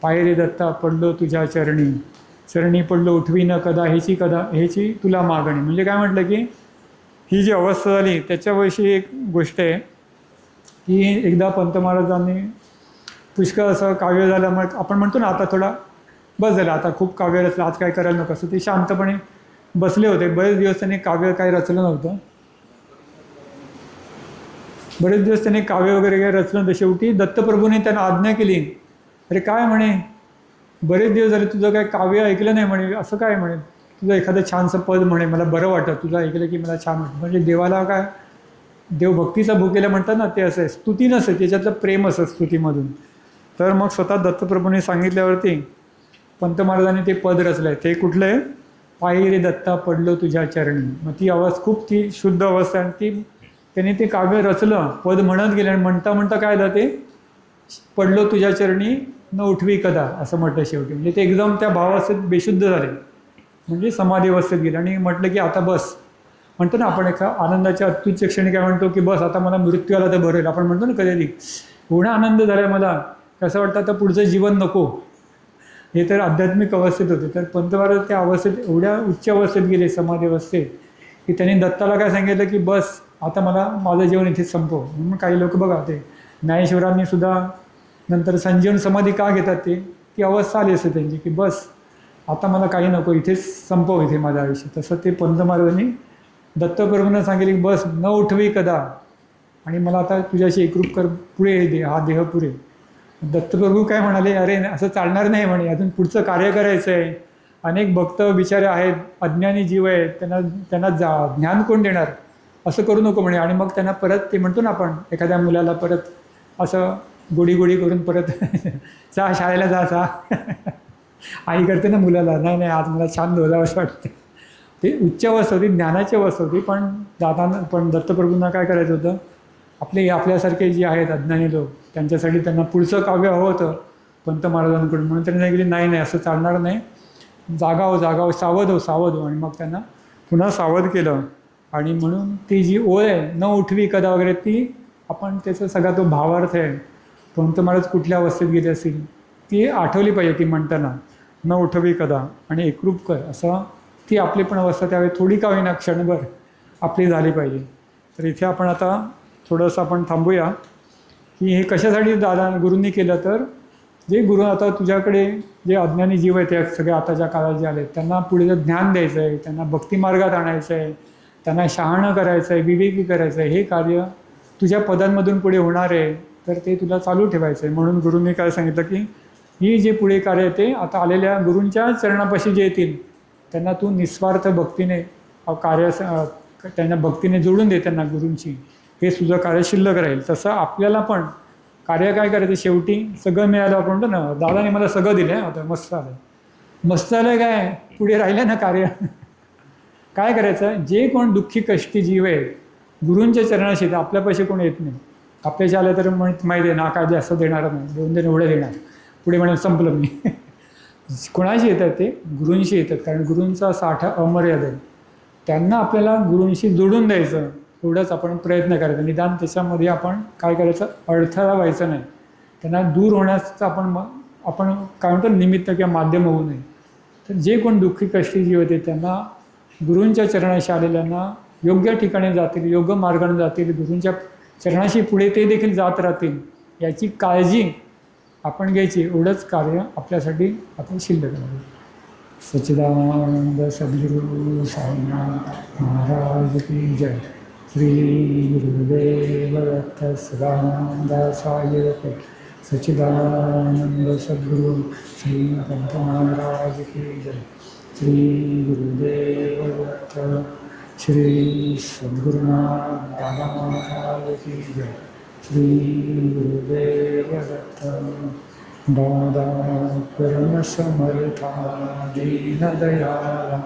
पायी रे दत्ता पडलो तुझ्या चरणी पडलो उठवी न कदा ह्याची तुला मागणी. म्हणजे काय म्हटलं की ही जी अवस्था झाली त्याच्याविषयी एक गोष्ट आहे की एकदा पंत महाराजांनी पुष्कळ असं काव्य झाल्यामुळे आपण म्हणतो ना आता थोडा बस झालं, आता खूप काव्य रचलं, आज काय करायला नको, असं ते शांतपणे बसले होते. बरेच दिवस त्यांनी काव्य काही रचलं नव्हतं, बरेच दिवस त्यांनी काव्य वगैरे काही रचलं नव्हतं. शेवटी दत्तप्रभूने त्यांना आज्ञा केली, अरे काय म्हणे बरेच दिवस झाले तुझं काय काव्य ऐकलं नाही म्हणे, असं काय म्हणे, तुझं एखादं छानसं पद म्हणे, मला बरं वाटतं, तुझं ऐकलं की मला छान वाटतं. म्हणजे देवाला काय देवभक्तीचा भुकेला म्हणतात ना, ते असं आहे, स्तुती नसते, त्याच्यातलं प्रेम असं स्तुतीमधून. तर मग स्वतः दत्तप्रभूने सांगितल्यावरती पंत महाराजांनी ते पद रचलं आहे. ते कुठलं आहे, पायी रे दत्ता पडलो तुझ्या चरणी. मग ती अवस्था खूप ती शुद्ध अवस्था आणि ती त्यांनी ते काव्य रचलं, पद म्हणत गेले आणि म्हणता म्हणता काय झालं ते पडलो तुझ्या चरणी न उठवी कदा असं म्हटलं शेवटी. म्हणजे ते एकदम त्या भावावस्थेत बेशुद्ध झाले, म्हणजे समाधी अवस्थेत गेले आणि म्हटलं की आता बस. म्हणतो ना आपण एका आनंदाच्या अत्युच्च क्षणी काय म्हणतो की बस आता मला मृत्यू आला तर बरं होईल. आपण म्हणतो ना कधी एवढा आनंद झाला मला, कसं वाटतं आता पुढचं जीवन नको. हे तर आध्यात्मिक अवस्थेत होते. तर पंत महाराज त्या अवस्थेत एवढ्या उच्च अवस्थेत गेले समाधी अवस्थेत की त्यांनी दत्ताला काय सांगितलं की बस आता मला माझं जीवन इथेच संपव. म्हणून काही लोक बघा ते ज्ञानेश्वरांनी सुद्धा नंतर संजीवन समाधी का घेतात ते ती अवस्था आली असते त्यांची की बस आता मला काही नको, इथेच संपव इथे माझं आयुष्य. तसं ते पंत महाराजांनी दत्तप्रभूंना सांगितले की बस न उठवी कदा आणि मला आता तुझ्याशी एकरूप कर, पुढे दे हा देह पुरे. दत्तप्रभू काय म्हणाले, अरे असं चालणार नाही म्हणे, अजून पुढचं कार्य करायचं आहे. अनेक भक्त बिचारे आहेत, अज्ञानी जीव आहेत, त्यांना ज्ञान कोण देणार, असं करू नको म्हणे. आणि मग त्यांना परत ते म्हणतो ना आपण एखाद्या मुलाला परत असं गोडी करून परत जा शाळेला जा आई करते ना मुलाला, नाही आज मला छान डोलावंसं वाटतं. ते उच्च अवस्था होती, ज्ञानाची अवस्था होती. पण दत्तप्रभूंना काय करायचं होतं, आपल्यासारखे जे आहेत अज्ञानी लोक त्यांच्यासाठी त्यांना पुढचं काव्य हवं होतं पंत महाराजांकडून. म्हणून त्यांनी सांगितले नाही असं चालणार नाही, जागाव सावध हो. आणि मग त्यांना पुन्हा सावध केलं. आणि म्हणून ती जी ओळ आहे न उठवी कदा वगैरे ती आपण त्याचा सगळा तो भावार्थ आहे, पंत महाराज कुठल्या अवस्थेत गेले असतील ती आठवली पाहिजे ती म्हणताना, न उठवी कदा आणि एकरूप कर, असं ती आपली पण अवस्था त्यावेळी थोडी का होईना क्षणभर आपली झाली पाहिजे. तर इथे आपण आता थोडंसं आपण थांबूया की हे कशासाठी गुरूंनी केलं. तर जे गुरु आता तुझ्याकडे जे अज्ञानी जीव आहेत त्या सगळ्या आताच्या काळात जे आले त्यांना पुढे ज्ञान द्यायचं आहे, त्यांना भक्तिमार्गात आणायचं आहे, त्यांना शहाणं करायचं आहे, विवेकी करायचं आहे. हे कार्य तुझ्या पदांमधून पुढे होणार आहे, तर ते तुला चालू ठेवायचं आहे. म्हणून गुरूंनी काय सांगितलं की ही जे पुढे कार्य आहे ते आता आलेल्या गुरूंच्या चरणापाशी जे येतील त्यांना तू निस्वार्थ भक्तीने त्यांना भक्तीने जोडून दे त्यांना गुरूंची, हे तुझं कार्य शिल्लक राहील. तसं आपल्याला पण कार्य काय करायचं, शेवटी सगळं मिळालं. आपण म्हणतो ना दादाने मला सगळं दिलं आहे, आता मस्त आलं काय पुढे राहिलं ना कार्य. काय करायचं, जे कोण दुःखी कष्टी जीव आहे गुरूंच्या चरणाशी येतात, आपल्यापाशी कोण येत नाही. आपल्याशी आलं तर माहिती आहे ना काय जास्त देणार नाही, 2 एवढे देणार, पुढे म्हणून संपलं मी. कोणाशी येतात ते गुरूंशी येतात, कारण गुरूंचा साठा अमर्याद आहे. त्यांना आपल्याला गुरूंशी जोडून द्यायचं एवढंच आपण प्रयत्न करायचा. निदान त्याच्यामध्ये आपण काय करायचं, अडथळा व्हायचं नाही, त्यांना दूर होण्याचं आपण काय म्हणतो निमित्त किंवा माध्यम होऊ नये. तर जे कोण दुःखी कष्टी जीव होते त्यांना गुरूंच्या चरणाशी आलेल्यांना योग्य ठिकाणी जातील, योग्य मार्गाने जातील, गुरूंच्या चरणाशी पुढे ते देखील जात राहतील याची काळजी आपण घ्यायची. एवढंच कार्य आपल्यासाठी आपण शिल्लक आहे. सच्चिदानंद सद्गुरु साईनाथ महाराज की जय. श्री गुरुदेव दत्त सदानंदाचार्य सच्चिदानंद सद्गुरु श्री पंत महाराज की जय. श्री गुरुदेव दत्त श्री सद्गुरुनाथ दादा महाराज की जय. श्री गुरुदेव दत्त. दादा परमसमर्था दीनदयाला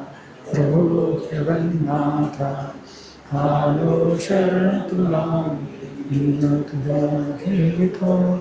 प्रभो जगन्नाथा. आलो शरण तुला दीन तुझा घेतो.